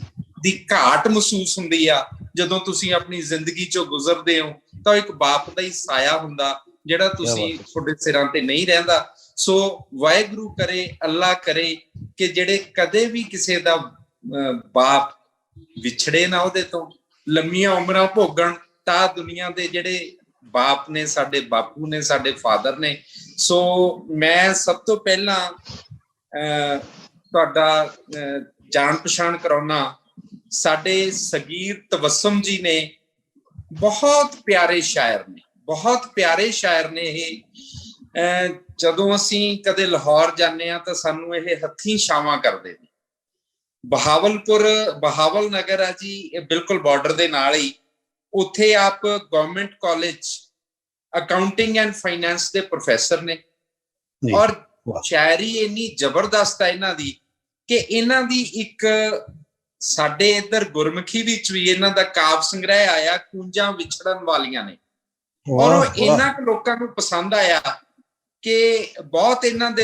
ਦੀ ਘਾਟ ਮਹਿਸੂਸ ਹੁੰਦੀ ਆ, ਜਦੋਂ ਤੁਸੀਂ ਆਪਣੀ ਜ਼ਿੰਦਗੀ 'ਚੋਂ ਗੁਜ਼ਰਦੇ ਹੋ, ਤਾਂ ਇੱਕ ਬਾਪ ਦਾ ਹੀ ਸਾਇਆ ਹੁੰਦਾ ਜਿਹੜਾ ਤੁਸੀਂ ਤੁਹਾਡੇ ਸਿਰਾਂ ਤੇ ਨਹੀਂ ਰਹਿੰਦਾ। ਸੋ ਵਾਹਿਗੁਰੂ ਕਰੇ, ਅੱਲਾ ਕਰੇ ਕਿ ਜਿਹੜੇ ਕਦੇ ਵੀ ਕਿਸੇ ਦਾ ਬਾਪ ਵਿਛੜੇ ਨਾ, ਉਹਦੇ ਤੋਂ ਲੰਮੀਆਂ ਉਮਰਾਂ ਭੋਗਣ। ਤਾਂ ਦੁਨੀਆ ਦੇ ਜਿਹੜੇ ਬਾਪ ਨੇ, ਸਾਡੇ ਬਾਪੂ ਨੇ, ਸਾਡੇ ਫਾਦਰ ਨੇ। ਸੋ ਮੈਂ ਸਭ ਤੋਂ ਪਹਿਲਾਂ ਤੁਹਾਡਾ ਜਾਣ ਪਛਾਣ ਕਰਾਉਣਾ, ਸਾਡੇ ਸਗੀਰ ਤਬਸਮ ਜੀ ਨੇ, ਬਹੁਤ ਪਿਆਰੇ ਸ਼ਾਇਰ ਨੇ, ਬਹੁਤ ਪਿਆਰੇ ਸ਼ਾਇਰ ਨੇ ਇਹ। ਜਦੋਂ ਅਸੀਂ ਕਦੇ ਲਾਹੌਰ ਜਾਂਦੇ ਹਾਂ ਤਾਂ ਸਾਨੂੰ ਇਹ ਹੱਥੀਂ ਛਾਵਾਂ ਕਰਦੇ ਨੇ। ਬਹਾਵਲ ਨਗਰ ਆ ਜੀ, ਇਹ ਬਿਲਕੁਲ ਬਾਰਡਰ ਦੇ ਨਾਲ ਹੀ। ਉੱਥੇ ਆਪ government college accounting and finance ਦੇ ਪ੍ਰੋਫੈਸਰ ਨੇ, ਔਰ ਸ਼ਾਇਰੀ ਇੰਨੀ ਜ਼ਬਰਦਸਤ ਹੈ ਇਹਨਾਂ ਦੀ ਕਿ ਇਹਨਾਂ ਦੀ ਇੱਕ ਸਾਡੇ ਇੱਧਰ ਗੁਰਮੁਖੀ ਵਿੱਚ ਵੀ ਇਹਨਾਂ ਦਾ ਕਾਵ ਸੰਗ੍ਰਹਿ ਆਇਆ, ਕੂੰਜਾਂ ਵਿਛੜਨ ਵਾਲੀਆਂ ਨੇ, ਔਰ ਉਹ ਇੰਨਾ ਕੁ ਲੋਕਾਂ ਨੂੰ ਪਸੰਦ ਆਇਆ ਕਿ ਬਹੁਤ ਇਹਨਾਂ ਦੇ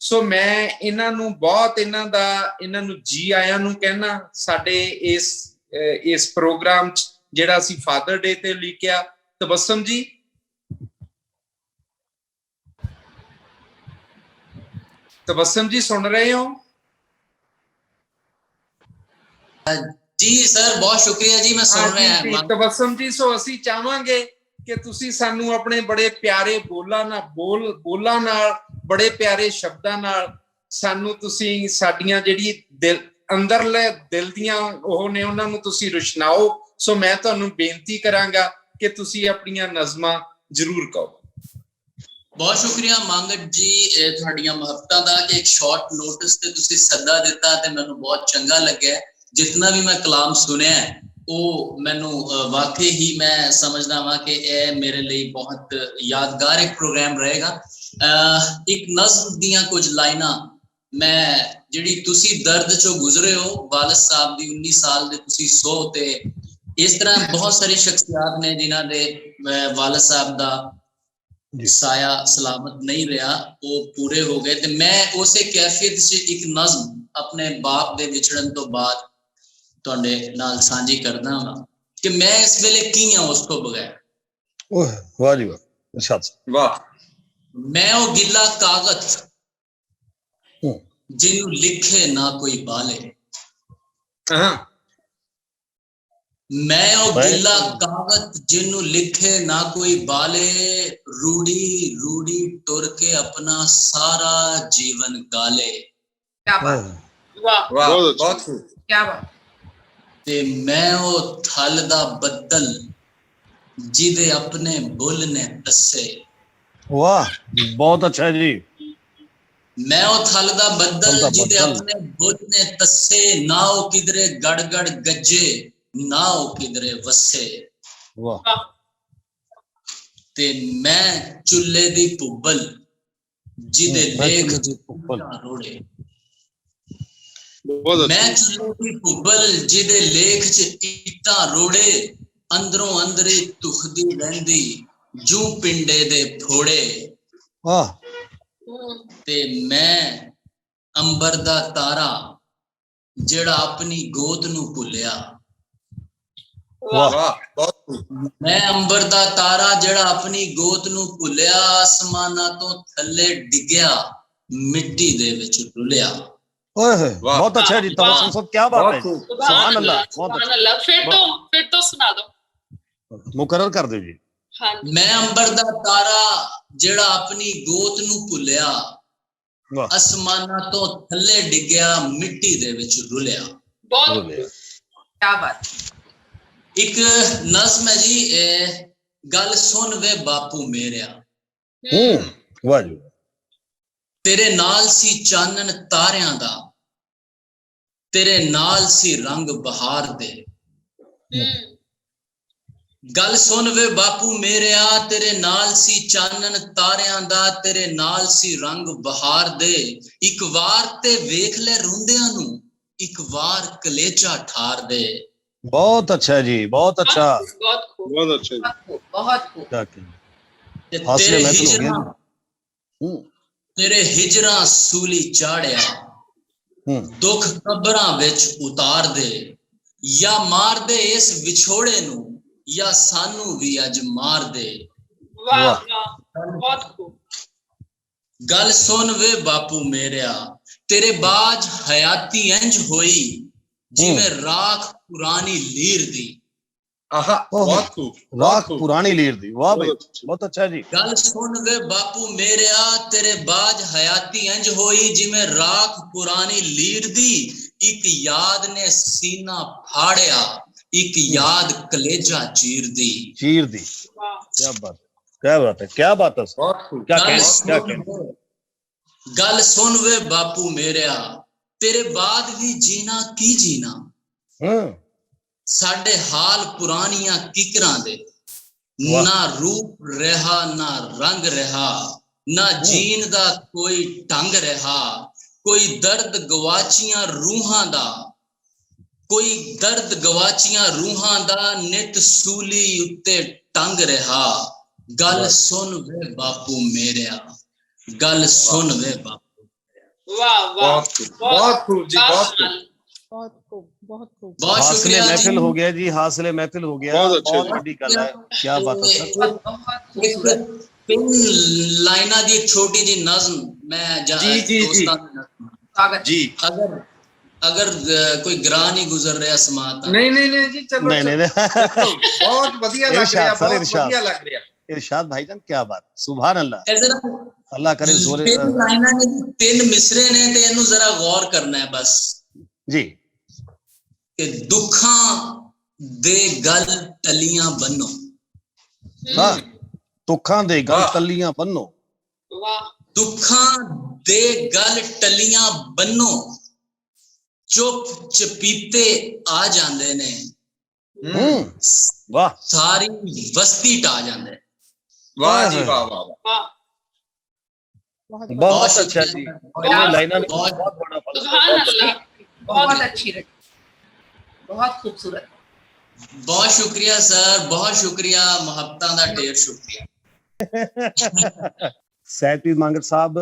ਸੋ ਮੈਂ ਇਹਨਾਂ ਨੂੰ ਬਹੁਤ ਇਹਨਾਂ ਨੂੰ ਜੀ ਆਇਆਂ ਨੂੰ ਕਹਿਣਾ ਸਾਡੇ ਇਸ ਪ੍ਰੋਗਰਾਮ 'ਚ ਜਿਹੜਾ ਅਸੀਂ ਫਾਦਰ ਡੇ ਤੇ ਲਿਖਿਆ। ਤਬਸਮ ਜੀ, ਤਬਸਮ ਜੀ ਸੁਣ ਰਹੇ ਹੋ? जी सर बहुत शुक्रिया जी, मैं सुन रहे हैं तबस्सुम जी। सो ਅਸੀਂ ਚਾਹਾਂਗੇ ਕਿ ਤੁਸੀਂ ਸਾਨੂੰ ਆਪਣੇ ਬੜੇ ਪਿਆਰੇ ਬੋਲਾਂ ਨਾਲ ਬੜੇ ਪਿਆਰੇ ਸ਼ਬਦਾਂ ਨਾਲ ਸਾਨੂੰ ਤੁਸੀਂ ਸਾਡੀਆਂ ਜਿਹੜੀ ਅੰਦਰਲੇ ਦਿਲ ਦੀਆਂ ਉਹ ਨੇ ਉਹਨਾਂ ਨੂੰ ਤੁਸੀਂ ਰੁਸ਼ਨਾਓ। ਸੋ ਮੈਂ ਤੁਹਾਨੂੰ ਬੇਨਤੀ ਕਰਾਂਗਾ ਕਿ ਤੁਸੀਂ ਆਪਣੀਆਂ ਨਜ਼ਮਾਂ ਜ਼ਰੂਰ ਕਹੋ। ਬਹੁਤ ਸ਼ੁਕਰੀਆ ਮੰਗਟ ਜੀ ਤੁਹਾਡੀਆਂ ਮੁਹੱਬਤਾਂ ਦਾ ਕਿ ਇੱਕ ਸ਼ਾਰਟ ਨੋਟਿਸ ਤੇ ਤੁਸੀਂ ਸੱਦਾ ਦਿੱਤਾ ਤੇ ਮੈਨੂੰ ਬਹੁਤ ਚੰਗਾ ਲੱਗਿਆ। जितना भी मैं कलाम सुनिया वो मैनू वाकई ही मैं समझदा वां कि यह मेरे लिए बहुत यादगार एक प्रोग्राम रहेगा। एक नज़्म दियां कुछ लाइना मैं जिहड़ी तुसी दर्द चो गुजरे हो, वालिद साहब दी 19 साल दे तुसी 100 ते इस तरह बहुत सारी शख्सियात ने जिन्हां दे वालिद साहब दा साया सलामत नहीं रहा, वो पूरे हो गए। ते मैं उसे कैफियत च एक नज़्म अपने बाप दे विछड़न तो बाद ਤੁਹਾਡੇ ਨਾਲ ਸਾਂਝੀ ਕਰਦਾ ਹਾਂ ਕਿ ਮੈਂ ਇਸ ਵੇਲੇ ਕੀ ਹਾਂ ਉਸ ਤੋਂ ਬਗੈਰ। ਓਹ ਵਾਹ ਜੀ ਵਾਹ, ਇਰਸ਼ਾਦ ਵਾਹ। ਮੈਂ ਉਹ ਗਿੱਲਾ ਕਾਗਜ਼ ਜਿਹਨੂੰ ਲਿਖੇ ਨਾ ਕੋਈ ਬਾਲੇ, ਮੈਂ ਉਹ ਗਿੱਲਾ ਕਾਗਜ਼ ਜਿਹਨੂੰ ਲਿਖੇ ਨਾ ਕੋਈ ਬਾਲੇ, ਰੂੜੀ ਰੂੜੀ ਟੁਰ ਕੇ ਆਪਣਾ ਸਾਰਾ ਜੀਵਨ ਗਾਲੇ। क्या बात, वाह वाह, बहुत क्या बात। ਤੇ ਮੈਂ ਉਹ ਥਲ ਦਾ ਬੱਦਲ ਜਿਹਦੇ ਆਪਣੇ ਬੁੱਲ ਨੇ ਦੱਸੇ। ਵਾਹ ਬਹੁਤ ਅੱਛਾ ਜੀ। ਮੈਂ ਉਹ ਥਲ ਦਾ ਬੱਦਲ ਜਿਹਦੇ ਆਪਣੇ ਬੁੱਲ ਨੇ ਦੱਸੇ, ਨਾ ਉਹ ਕਿਧਰੇ ਗੜ ਗੜ ਗੱਜੇ ਨਾ ਉਹ ਕਿਧਰੇ ਵਸੇ। ਵਾਹ। ਤੇ ਮੈਂ ਚੁੱਲ੍ਹੇ ਦੀ ਭੁੱਬਲ ਜਿਹਦੇ ਲੇਖ ਰੋੜੇ, ਮੈਂ ਚੁੱਲ੍ਹੇ ਦੀ ਭੁੱਬਲ ਜਿਹਦੇ ਲੇਖ ਚ ਇੱਟਾਂ ਰੋੜੇ, ਅੰਦਰੋਂ ਅੰਦਰੇ ਤੁਖਦੀ ਰਹਿੰਦੀ ਜੂ ਪਿੰਡੇ ਦੇ ਫੋੜੇ। ਵਾਹ। ਤੇ ਮੈਂ ਅੰਬਰ ਦਾ ਤਾਰਾ ਜਿਹੜਾ ਆਪਣੀ ਗੋਦ ਨੂੰ ਭੁੱਲਿਆ। ਵਾਹ। ਮੈਂ ਅੰਬਰ ਦਾ ਤਾਰਾ ਜਿਹੜਾ ਆਪਣੀ ਗੋਦ ਨੂੰ ਭੁੱਲਿਆ, ਆਸਮਾਨਾਂ ਤੋਂ ਥੱਲੇ ਡਿੱਗਿਆ ਮਿੱਟੀ ਦੇ ਵਿੱਚ ਡੁੱਲਿਆ। ओए बहुत अच्छा है जी, तबस्सुम साहब क्या बात है, सुभान अल्लाह, सुभान अल्लाह। फिर तो सुना दो, मुकर्रर कर दो जी। हाँ। मैं अंबर दा तारा जेड़ा अपनी गोत नू भुलिया, आसमाना तो थल्ले डिग्या मिट्टी दे विच रुलिया। बहुत क्या बात। एक नज़्म है जी, गल सुन वे बापू मेरिया। वाह जी। तेरे नाल सी चानन तारियां दा, तेरे नाल सी रंग बहार दे। गल सुन वे बापू मेरिया, तेरे नाल सी चानन तारियां दा, तेरे नाल सी रंग बहार दे। एक वार ते वेख ले रुंदियां नू, एक वार कलेजा ठार दे। बहुत अच्छा जी, बहुत अच्छा, बहुत खूब, बहुत अच्छा, बहुत खूब। तेरे हिजरा, तेरे हिजरा सूली चाड़िया, दुख कबरां विच उतार दे। या मार दे इस विछोड़े नू, या सानू भी अज मार दे। वाह वाह, बहुत खूब। गल सुन वे बापू मेरिया, तेरे बाज हयाती इंज होई जिवें राख पुरानी लीर दी। आहा, बहुत खूब, राख पुरानी लीर दी। वाह भाई, बहुत अच्छा जी। गल सुन वे बापू मेरिया, तेरे बाज हयाती इंज होई जिवें राख पुरानी लीर दी। एक याद ने सीना फाड़िया, एक याद कलेजा चीर दी। चीर दी। क्या बात, क्या बात है, क्या बात है, बहुत खूब। क्या कहने। गल सुन वे बापू मेरिया, तेरे बाद भी जीना की जीना। साडे हाल पुरानियां किकरां दे, ना रूप रहा ना रंग रहा, ना जीन दा कोई ढंग रहा। ਕੋਈ ਦਰਦ ਗਵਾਚੀਆਂ ਰੂਹਾਂ ਦਾ, ਕੋਈ ਦਰਦ ਗਵਾਚੀਆਂ ਰੂਹਾਂ ਦਾ ਨਿਤ ਸੂਲੀ ਉੱਤੇ ਟੰਗ ਰਿਹਾ। ਗੱਲ ਸੁਣ ਵੇ ਬਾਪੂ ਮੇਰਿਆ, ਗੱਲ ਸੁਣ ਵੇ ਬਾਪੂ। वाह वाह, बहुत खूब जी, बहुत खूब। बहुत खूब, बहुत खूब। बहुत हासिले शुक्रिया महफिल जी। हो गया जी, हासिले महफिल हो गया। बहुत अच्छे बहुत जी। बड़ी गल है, क्या बात है सर। बहुत खूबसूरत। पिन लाइना दी एक छोटी जी नज्म मैं जी, जी, दोस्तां दी नज्म। स्वागत जी अगर अगर कोई ग्रां नहीं गुजर रहा समात नहीं नहीं नहीं जी, चलो नहीं, नहीं, नहीं। देखो, बहुत बढ़िया लग इरशाद रहा, सर, बहुत इरशाद। बढ़िया लग रहा। इरशाद भाईजान, क्या बात, सुभान अल्लाह, जरा अल्लाह करे जोरे। पिन लाइना ने तीन मिसरे ने ते इनू जरा गौर करना है बस जी, कि दुखां दे गल टलियां बनो। हाँ, तुखां दे गल वाह। तलियां बन्नो। वाह, दुखां दे गल टलियां बनो, चुप चपीते आ जांदे ने, वाह सारी बस्ती टा जांदे। वाह जी, वाह वाह वाह। वाह, बहुत अच्छा जी। बहुत- लाइना में बहुत- बहुत बड़ा फर्क है, सुभान बहुत अल्लाह, बहुत अच्छी लगी, बहुत खूबसूरत। बहुत शुक्रिया सर, बहुत शुक्रिया, मुहब्बतां दा ढेर शुक्रिया। ਸਹਿਜਪ੍ਰੀਤ ਮੰਗਟ ਸਾਹਿਬ,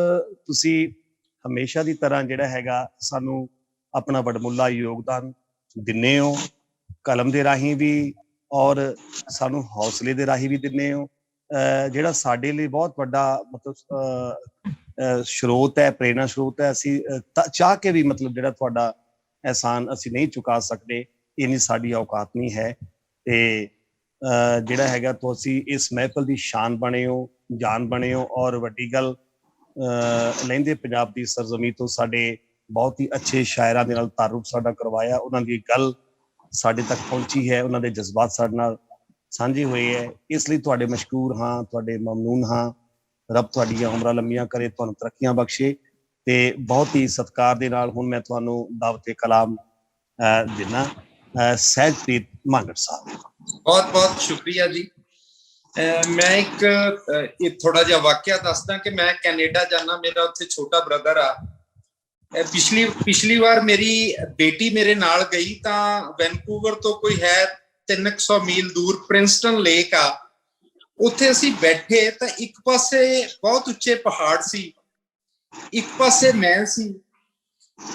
ਤੁਸੀਂ ਹਮੇਸ਼ਾ ਦੀ ਤਰ੍ਹਾਂ ਜਿਹੜਾ ਹੈਗਾ ਸਾਨੂੰ ਆਪਣਾ ਵਡਮੁੱਲਾ ਯੋਗਦਾਨ ਦਿੰਨੇ ਹੋ, ਕਲਮ ਦੇ ਰਾਹੀਂ ਵੀ ਔਰ ਸਾਨੂੰ ਹੌਸਲੇ ਦੇ ਰਾਹੀਂ ਵੀ ਦਿੰਨੇ ਹੋ, ਜਿਹੜਾ ਸਾਡੇ ਲਈ ਬਹੁਤ ਵੱਡਾ ਮਤਲਬ ਸਰੋਤ ਹੈ, ਪ੍ਰੇਰਣਾ ਸਰੋਤ ਹੈ। ਅਸੀਂ ਚਾਹ ਕੇ ਵੀ ਮਤਲਬ ਜਿਹੜਾ ਤੁਹਾਡਾ ਅਹਿਸਾਨ ਅਸੀਂ ਨਹੀਂ ਚੁਕਾ ਸਕਦੇ, ਇੰਨੀ ਸਾਡੀ ਔਕਾਤ ਨਹੀਂ ਹੈ। ਤੇ ਜਿਹੜਾ ਹੈਗਾ ਤੁਸੀਂ ਇਸ ਮਹਿਫਲ ਦੀ ਸ਼ਾਨ ਬਣੇ ਹੋ, ਜਾਨ ਬਣੇ ਹੋ, ਔਰ ਵੱਡੀ ਗੱਲ ਲਹਿੰਦੇ ਪੰਜਾਬ ਦੀ ਸਰਜ਼ਮੀਂ ਤੋਂ ਸਾਡੇ ਬਹੁਤ ਹੀ ਅੱਛੇ ਸ਼ਾਇਰਾਂ ਦੇ ਨਾਲ ਤਾਰੁਫ ਸਾਡਾ ਕਰਵਾਇਆ, ਉਹਨਾਂ ਦੀ ਗੱਲ ਸਾਡੇ ਤੱਕ ਪਹੁੰਚੀ ਹੈ, ਉਹਨਾਂ ਦੇ ਜਜ਼ਬਾਤ ਸਾਡੇ ਨਾਲ ਸਾਂਝੇ ਹੋਏ ਹੈ। ਇਸ ਲਈ ਤੁਹਾਡੇ ਮਸ਼ਕੂਰ ਹਾਂ, ਤੁਹਾਡੇ ਮਮਨੂਨ ਹਾਂ। ਰੱਬ ਤੁਹਾਡੀਆਂ ਉਮਰਾਂ ਲੰਮੀਆਂ ਕਰੇ, ਤੁਹਾਨੂੰ ਤਰੱਕੀਆਂ ਬਖਸ਼ੇ। ਤੇ ਬਹੁਤ ਹੀ ਸਤਿਕਾਰ ਦੇ ਨਾਲ ਹੁਣ ਮੈਂ ਤੁਹਾਨੂੰ ਦਾਵਤ ਕਲਾਮ ਦਿੰਦਾ, ਸਹਿਜਪ੍ਰੀਤ ਮੰਗਟ ਸਾਹਿਬ। बहुत बहुत शुक्रिया जी। मैं एक थोड़ा जिहा वाकया दसदा कि मैं कैनेडा जाना, मेरा उत्थे छोटा ब्रदर आ। पिछली बार मेरी बेटी मेरे नाल गई तां वैनकूवर तो कोई है 300 मील दूर प्रिंसटन लेक आ, उत्थे असीं बैठे तां एक पासे बहुत उच्चे पहाड़ सी, एक पासे मैं सी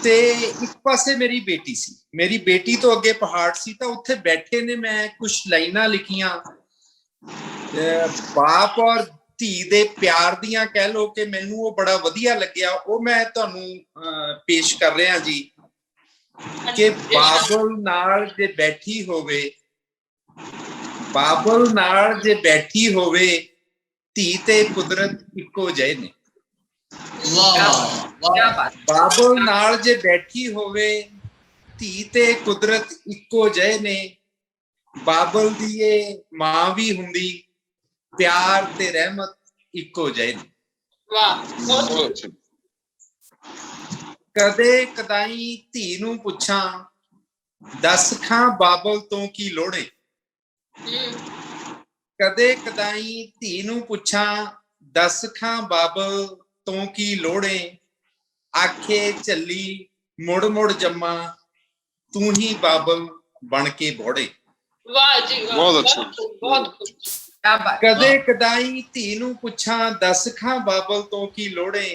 ते एक पासे मेरी बेटी सी। मेरी बेटी तो अगे पहाड़ सी, तो उत्थे बैठे ने मैं कुछ लाइनां लिखियां, बाप और धी दे प्यार दियां कह लो कि मैनू वो बड़ा वधिया लग्या। वो मैं तुहानू पेश कर रहा जी कि बाबल नाल जे बैठी होवे, बाबल नाल जे बैठी होवे, धी ते कुदरत इक्को जहे ने। क्या बात। बाबल नाल जे बैठी होवे, धी ते कुदरत इक्को जहे ने। बाबल दी ये मां भी हुंदी, प्यार ते रहमत इक्को जहे ने। वाह, बहुत कदे कदाई धी नू पुछां, दस खां बाबल तो की लोड़े। कदे कदाई धी नू पुछां, दस खां बाबल तो की लोड़े। आखे चली मुड़ मुड़ जम्मा, तू ही बाबल बन के बोड़े। वाह जी, वाह, बहुत अच्छा। बहुत खूब। क्या बात। कदे कदाई धी नू पुछां, दस खां बाबल तो की लोड़े।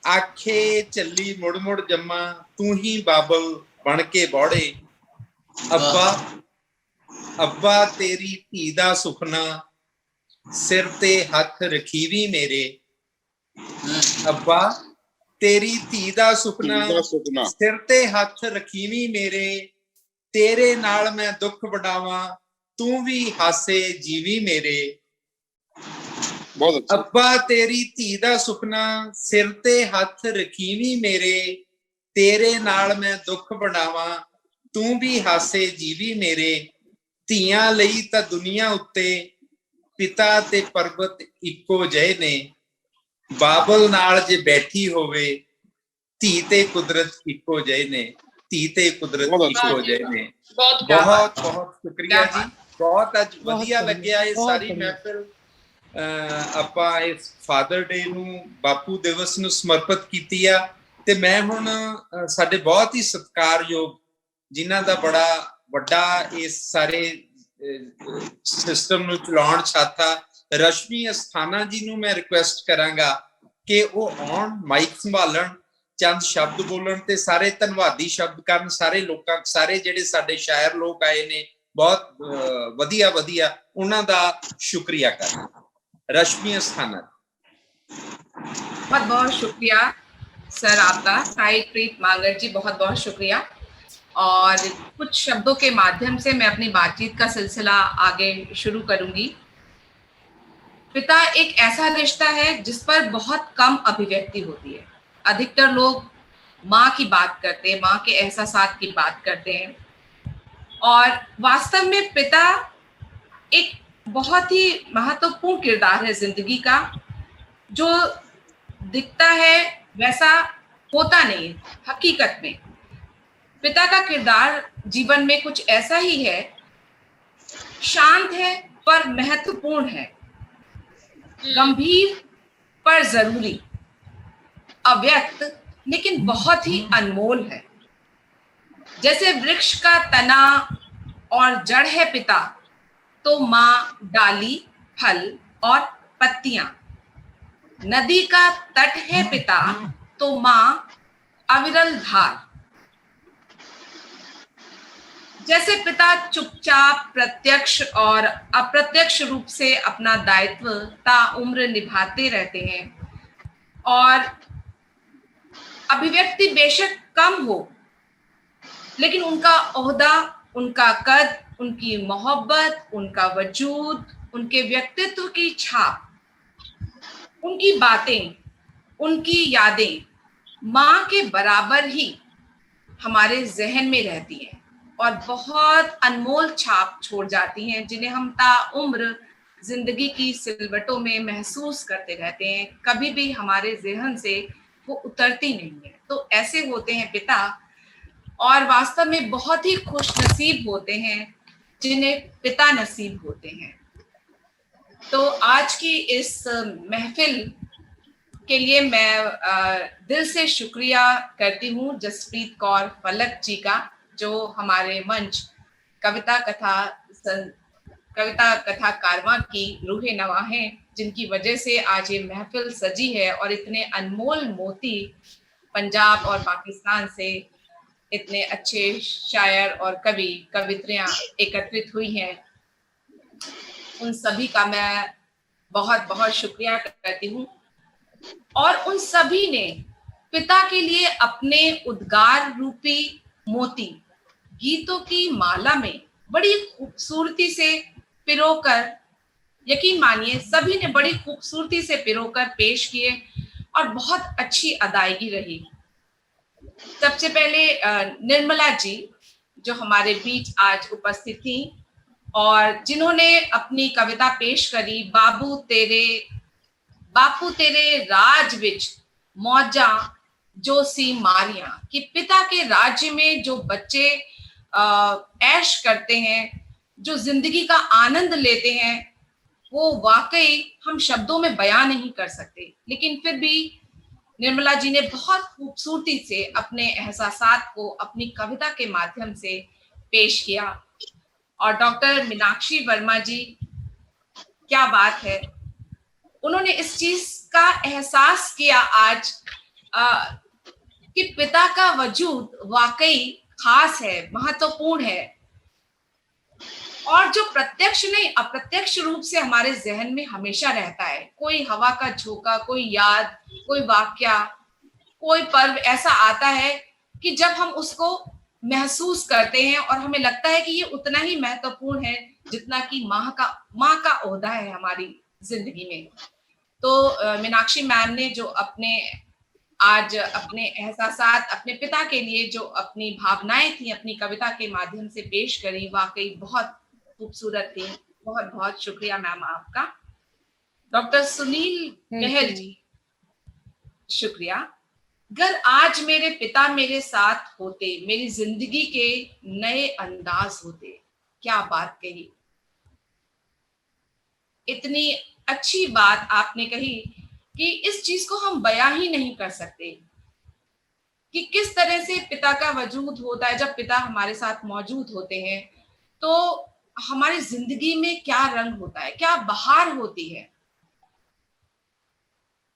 आखे चली मुड़ मुड़ जम्मा, तू ही बाबल बन के बोड़े। अब्बा अब्बा तेरी धी दा सुखना, सिर ते हथ रखीवी मेरे। अब्बा तेरी धी दा सुखना, सिर ते हथ रखीवी मेरे। तेरे नाल मैं दुख वडावां, तू भी हासे जीवी मेरे। बहुत अच्छा। अब्बा तेरी धी दा सुखना, सिर ते हथ रखीवी मेरे। तेरे नाल मैं दुख वडावां, तू भी हासे जीवी मेरे। ਧੀਆਂ ਲਈ ਤਾਂ ਦੁਨੀਆ ਉੱਤੇ ਪਿਤਾ ਤੇ ਪਰਬਤ ਇੱਕੋ ਜਿਹੇ ਨੇ। ਬਾਬਲ ਨਾਲ ਜੇ ਬੈਠੀ ਹੋਵੇ, ਧੀ ਤੇ ਕੁਦਰਤ ਇੱਕੋ ਜਿਹੇ ਨੇ। ਧੀ ਤੇ ਕੁਦਰਤ ਇੱਕੋ ਜਿਹੇ ਨੇ। ਬਹੁਤ ਬਹੁਤ ਸ਼ੁਕਰੀਆ ਜੀ, ਬਹੁਤ ਅੱਜ ਵਧੀਆ ਲੱਗਿਆ ਇਹ ਸਾਰੀ ਮਹਿਫਿਲ। ਆਪਾਂ ਇਸ ਫਾਦਰ ਡੇ ਨੂੰ, ਬਾਪੂ ਦਿਵਸ ਨੂੰ ਸਮਰਪਿਤ ਕੀਤੀ ਆ ਤੇ ਮੈਂ ਹੁਣ ਸਾਡੇ ਬਹੁਤ ਹੀ ਸਤਿਕਾਰਯੋਗ ਜਿਨ੍ਹਾਂ ਦਾ ਬੜਾ ਵੱਡਾ ਇਸ ਸਾਰੇ ਸਿਸਟਮ ਨੂੰ ਚਲਾਉਣ ਛਾਤਾ ਰਸ਼ਮੀ ਅਸਥਾਨਾ ਜੀ ਨੂੰ ਮੈਂ ਰਿਕੁਐਸਟ ਕਰਾਂਗਾ ਕਿ ਉਹ ਆਉਣ, ਮਾਈਕ ਸੰਭਾਲਣ, ਚੰਦ ਸ਼ਬਦ ਬੋਲਣ ਤੇ ਸਾਰੇ ਧੰਨਵਾਦੀ ਸ਼ਬਦ ਕਰਨ ਸਾਰੇ ਲੋਕਾਂ, ਸਾਰੇ ਜਿਹੜੇ ਸਾਡੇ ਸ਼ਾਇਰ ਲੋਕ ਆਏ ਨੇ ਬਹੁਤ ਵਧੀਆ ਵਧੀਆ, ਉਹਨਾਂ ਦਾ ਸ਼ੁਕਰੀਆ ਕਰਨ। रश्मि अस्थाना। बहुत बहुत शुक्रिया सर आपका, साहिबप्रीत मांगट जी, बहुत बहुत शुक्रिया। और कुछ शब्दों के माध्यम से मैं अपनी बातचीत का सिलसिला आगे शुरू करूंगी। पिता एक ऐसा रिश्ता है जिस पर बहुत कम अभिव्यक्ति होती है। अधिकतर लोग माँ की बात करते हैं, माँ के एहसासात की बात करते हैं, और वास्तव में पिता एक बहुत ही महत्वपूर्ण किरदार है जिंदगी का। जो दिखता है वैसा होता नहीं, हकीकत में पिता का किरदार जीवन में कुछ ऐसा ही है, शांत है पर महत्वपूर्ण है, गंभीर पर जरूरी, अव्यक्त लेकिन बहुत ही अनमोल है। जैसे वृक्ष का तना और जड़ है पिता, तो माँ डाली, फल और पत्तियां। नदी का तट है पिता, तो माँ अविरल धार। जैसे पिता चुपचाप प्रत्यक्ष और अप्रत्यक्ष रूप से अपना दायित्व ताउम्र निभाते रहते हैं, और अभिव्यक्ति बेशक कम हो, लेकिन उनका ओहदा, उनका कद, उनकी मोहब्बत, उनका वजूद, उनके व्यक्तित्व की छाप, उनकी बातें, उनकी यादें माँ के बराबर ही हमारे जहन में रहती हैं और बहुत अनमोल छाप छोड़ जाती हैं, जिन्हें हम ताउम्र जिंदगी की सिलवटों में महसूस करते रहते हैं, कभी भी हमारे जहन से वो उतरती नहीं है। तो ऐसे होते हैं पिता, और वास्तव में बहुत ही खुश नसीब होते हैं जिन्हें पिता नसीब होते हैं। तो आज की इस महफिल के लिए मैं दिल से शुक्रिया करती हूँ जसप्रीत कौर फलक जी का, जो हमारे मंच कविता कथा कारवां की रूहे नवा हैं, जिनकी वजह से आज ये महफिल सजी है और इतने अनमोल मोती पंजाब और पाकिस्तान से इतने अच्छे शायर और कवि कवित्रियां एकत्रित हुई हैं। उन सभी का मैं बहुत बहुत शुक्रिया करती हूँ। और उन सभी ने पिता के लिए अपने उद्गार रूपी मोती गीतों की माला में बड़ी खूबसूरती से पिरोकर, यकीन मानिए सभी ने बड़ी खूबसूरती से पिरोकर पेश किए और बहुत अच्छी अदायगी रही। सबसे पहले निर्मला जी, जो हमारे बीच आज उपस्थित थी और जिन्होंने अपनी कविता पेश करी, बापू तेरे राज विच मौजा जो सी मारियां, कि पिता के राज्य में जो बच्चे ऐश करते हैं, जो जिंदगी का आनंद लेते हैं, वो वाकई हम शब्दों में बयां नहीं कर सकते। लेकिन फिर भी निर्मला जी ने बहुत खूबसूरती से अपने एहसासात को अपनी कविता के माध्यम से पेश किया। और डॉक्टर मीनाक्षी वर्मा जी, क्या बात है, उन्होंने इस चीज का एहसास किया आज कि पिता का वजूद वाकई खास है, महत्वपूर्ण है, और जो प्रत्यक्ष नहीं अप्रत्यक्ष रूप से हमारे जहन में हमेशा रहता है। कोई हवा का झोंका, कोई याद, कोई वाक्या, कोई पर्व ऐसा आता है कि जब हम उसको महसूस करते हैं और हमें लगता है कि ये उतना ही महत्वपूर्ण है जितना कि माँ का ओहदा है हमारी जिंदगी में। तो मीनाक्षी मैम ने जो आज अपने एहसासात अपने पिता के लिए जो अपनी भावनाएं थी अपनी कविता के माध्यम से पेश करी, वाकई बहुत खूबसूरत थी। बहुत बहुत शुक्रिया मैम आपका। डॉक्टर सुनील महल जी, शुक्रिया। अगर आज मेरे पिता मेरे साथ होते, मेरी जिंदगी के नए अंदाज होते। क्या बात कही, इतनी अच्छी बात आपने कही कि इस चीज को हम बयां ही नहीं कर सकते। कि किस तरह से पिता का वजूद होता है। जब पिता हमारे साथ मौजूद होते हैं तो हमारी जिंदगी में क्या रंग होता है, क्या बहार होती है।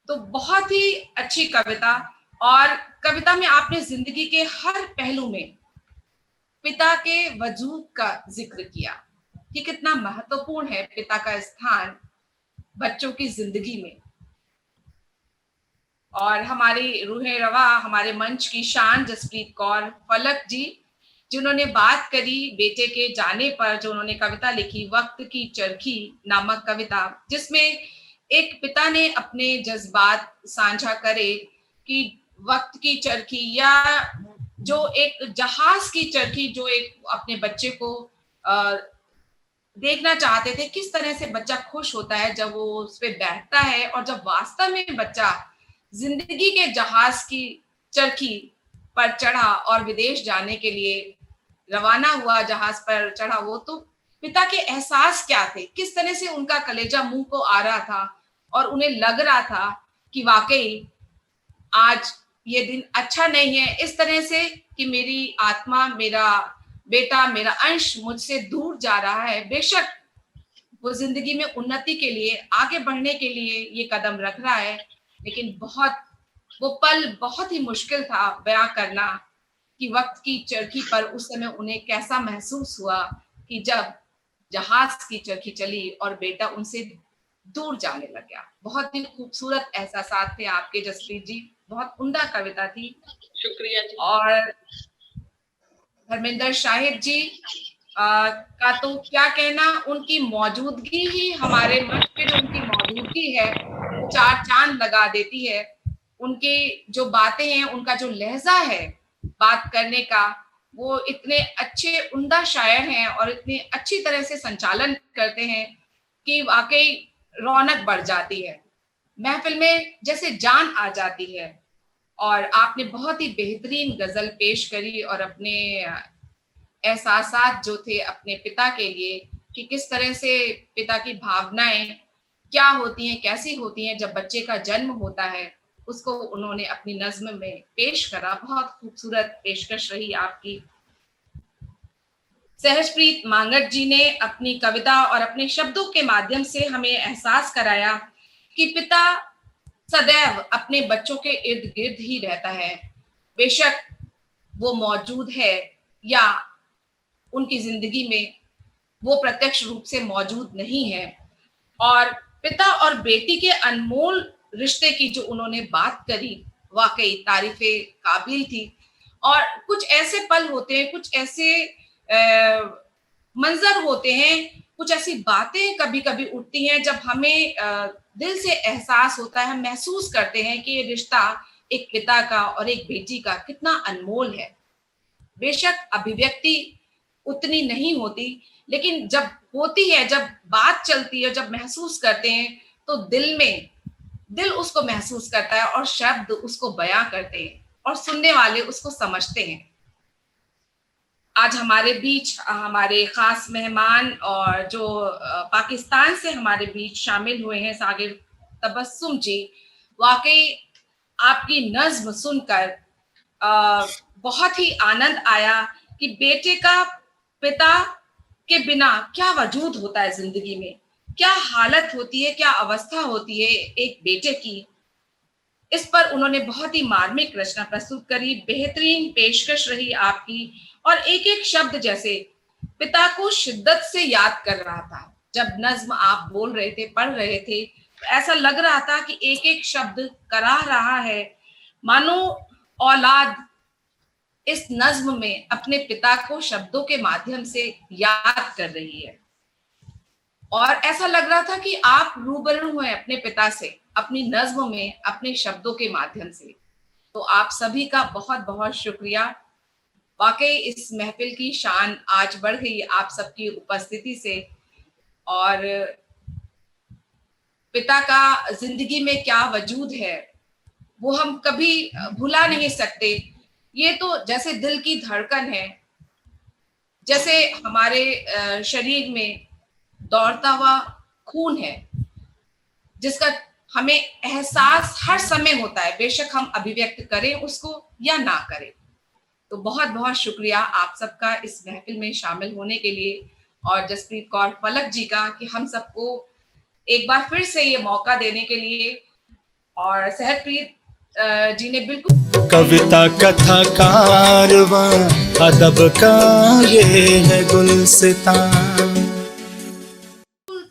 तो बहुत ही अच्छी कविता, और कविता में आपने जिंदगी के हर पहलू में पिता के वजूद का जिक्र किया कि कितना महत्वपूर्ण है पिता का स्थान बच्चों की जिंदगी में। और हमारी रूहे रवा, हमारे मंच की शान जसप्रीत कौर फलक जी, जिन्होंने बात करी बेटे के जाने पर, जो उन्होंने कविता लिखी वक्त की चरखी नामक कविता, जिसमें एक पिता ने अपने जज्बात साझा करे कि वक्त की चरखी या जो एक जहाज की चरखी जो एक अपने बच्चे को देखना चाहते थे, किस तरह से बच्चा खुश होता है जब वो उस पे बैठता है, और जब वास्तव में बच्चा जिंदगी के जहाज की चरखी पर चढ़ा और विदेश जाने के लिए रवाना हुआ, जहाज पर चढ़ा, वो तो पिता के एहसास क्या थे, किस तरह से उनका कलेजा मुंह को आ रहा था और उन्हें लग रहा था कि वाकई आज ये दिन अच्छा नहीं है, इस तरह से कि मेरी आत्मा, मेरा बेटा, मेरा अंश मुझसे दूर जा रहा है। बेशक वो जिंदगी में उन्नति के लिए, आगे बढ़ने के लिए ये कदम रख रहा है, लेकिन वो पल बहुत ही मुश्किल था बयां करना कि वक्त की चरखी पर उस समय उन्हें कैसा महसूस हुआ कि जब जहाज की चरखी चली और बेटा उनसे दूर जाने लग गया। बहुत ही खूबसूरत एहसासात थे आपके जसप्रीत जी, बहुत उम्दा कविता थी। शुक्रिया जी। और धर्मेंद्र शाहिद जी का तो क्या कहना, उनकी मौजूदगी ही हमारे मंच पे, जो उनकी मौजूदगी है चार चांद लगा देती है। उनकी जो बातें हैं, उनका जो लहजा है बात करने का, वो इतने अच्छे उम्दा शायर हैं और इतनी अच्छी तरह से संचालन करते हैं कि वाकई रौनक बढ़ जाती है, महफिल में जैसे जान आ जाती है। और आपने बहुत ही बेहतरीन गजल पेश करी और अपने एहसासात जो थे अपने पिता के लिए, कि किस तरह से पिता की भावनाएं क्या होती हैं, कैसी होती हैं जब बच्चे का जन्म होता है, उसको उन्होंने अपनी नज्म में पेश करा। बहुत खूबसूरत पेशकश रही आपकी। सहजप्रीत मांगट जी ने अपनी कविता और अपने शब्दों के माध्यम से हमें एहसास कराया कि पिता सदैव अपने बच्चों के इर्द गिर्द ही रहता है, बेशक वो मौजूद है या उनकी जिंदगी में वो प्रत्यक्ष रूप से मौजूद नहीं है। और पिता और बेटी के अनमोल रिश्ते की जो उन्होंने बात करी, वाकई तारीफे काबिल थी। और कुछ ऐसे पल होते हैं, कुछ ऐसे मंजर होते हैं, कुछ ऐसी बातें कभी कभी उठती हैं जब हमें दिल से एहसास होता है, हम महसूस करते हैं कि ये रिश्ता एक पिता का और एक बेटी का कितना अनमोल है। बेशक अभिव्यक्ति उतनी नहीं होती, लेकिन जब होती है, जब बात चलती है, जब महसूस करते हैं, तो दिल उसको महसूस करता है और शब्द उसको बयां करते हैं और सुनने वाले उसको समझते हैं। आज हमारे बीच हमारे खास मेहमान और जो पाकिस्तान से हमारे बीच शामिल हुए हैं, सागिर तबस्सुम जी, वाकई आपकी नज्म सुनकर बहुत ही आनंद आया कि बेटे का पिता के बिना क्या वजूद होता है जिंदगी में, क्या हालत होती है, क्या अवस्था होती है एक बेटे की। इस पर उन्होंने बहुत ही मार्मिक रचना प्रस्तुत करी, बेहतरीन पेशकश रही आपकी। और एक एक शब्द जैसे पिता को शिद्दत से याद कर रहा था। जब नज्म आप बोल रहे थे, पढ़ रहे थे, तो ऐसा लग रहा था कि एक एक शब्द करा रहा है, मानो औलाद इस नज्म में अपने पिता को शब्दों के माध्यम से याद कर रही है। और ऐसा लग रहा था कि आप रूबरू हुए अपने पिता से, अपनी नज्म में, अपने शब्दों के माध्यम से। तो आप सभी का बहुत बहुत शुक्रिया। वाकई इस महफिल की शान आज बढ़ गई आप सबकी उपस्थिति से। और पिता का जिंदगी में क्या वजूद है वो हम कभी भुला नहीं सकते। ये तो जैसे दिल की धड़कन है, जैसे हमारे शरीर में दौड़ता हुआ खून है, जिसका हमें एहसास हर समय होता है, बेशक हम अभिव्यक्त करें उसको या ना करें। तो बहुत बहुत शुक्रिया आप सबका इस महफिल में शामिल होने के लिए, और जसप्रीत कौर फलक जी का कि हम सबको एक बार फिर से ये मौका देने के लिए। और सहजप्रीत जी ने बिल्कुल कविता कथा कारवां अदब का ये है गुलसितां।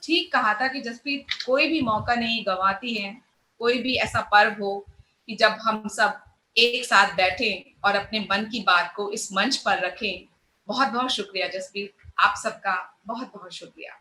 ठीक कहा था कि जसप्रीत कोई भी मौका नहीं गंवाती है, कोई भी ऐसा पर्व हो कि जब हम सब एक साथ बैठें और अपने मन की बात को इस मंच पर रखें। बहुत बहुत शुक्रिया जसप्रीत, आप सबका बहुत बहुत शुक्रिया।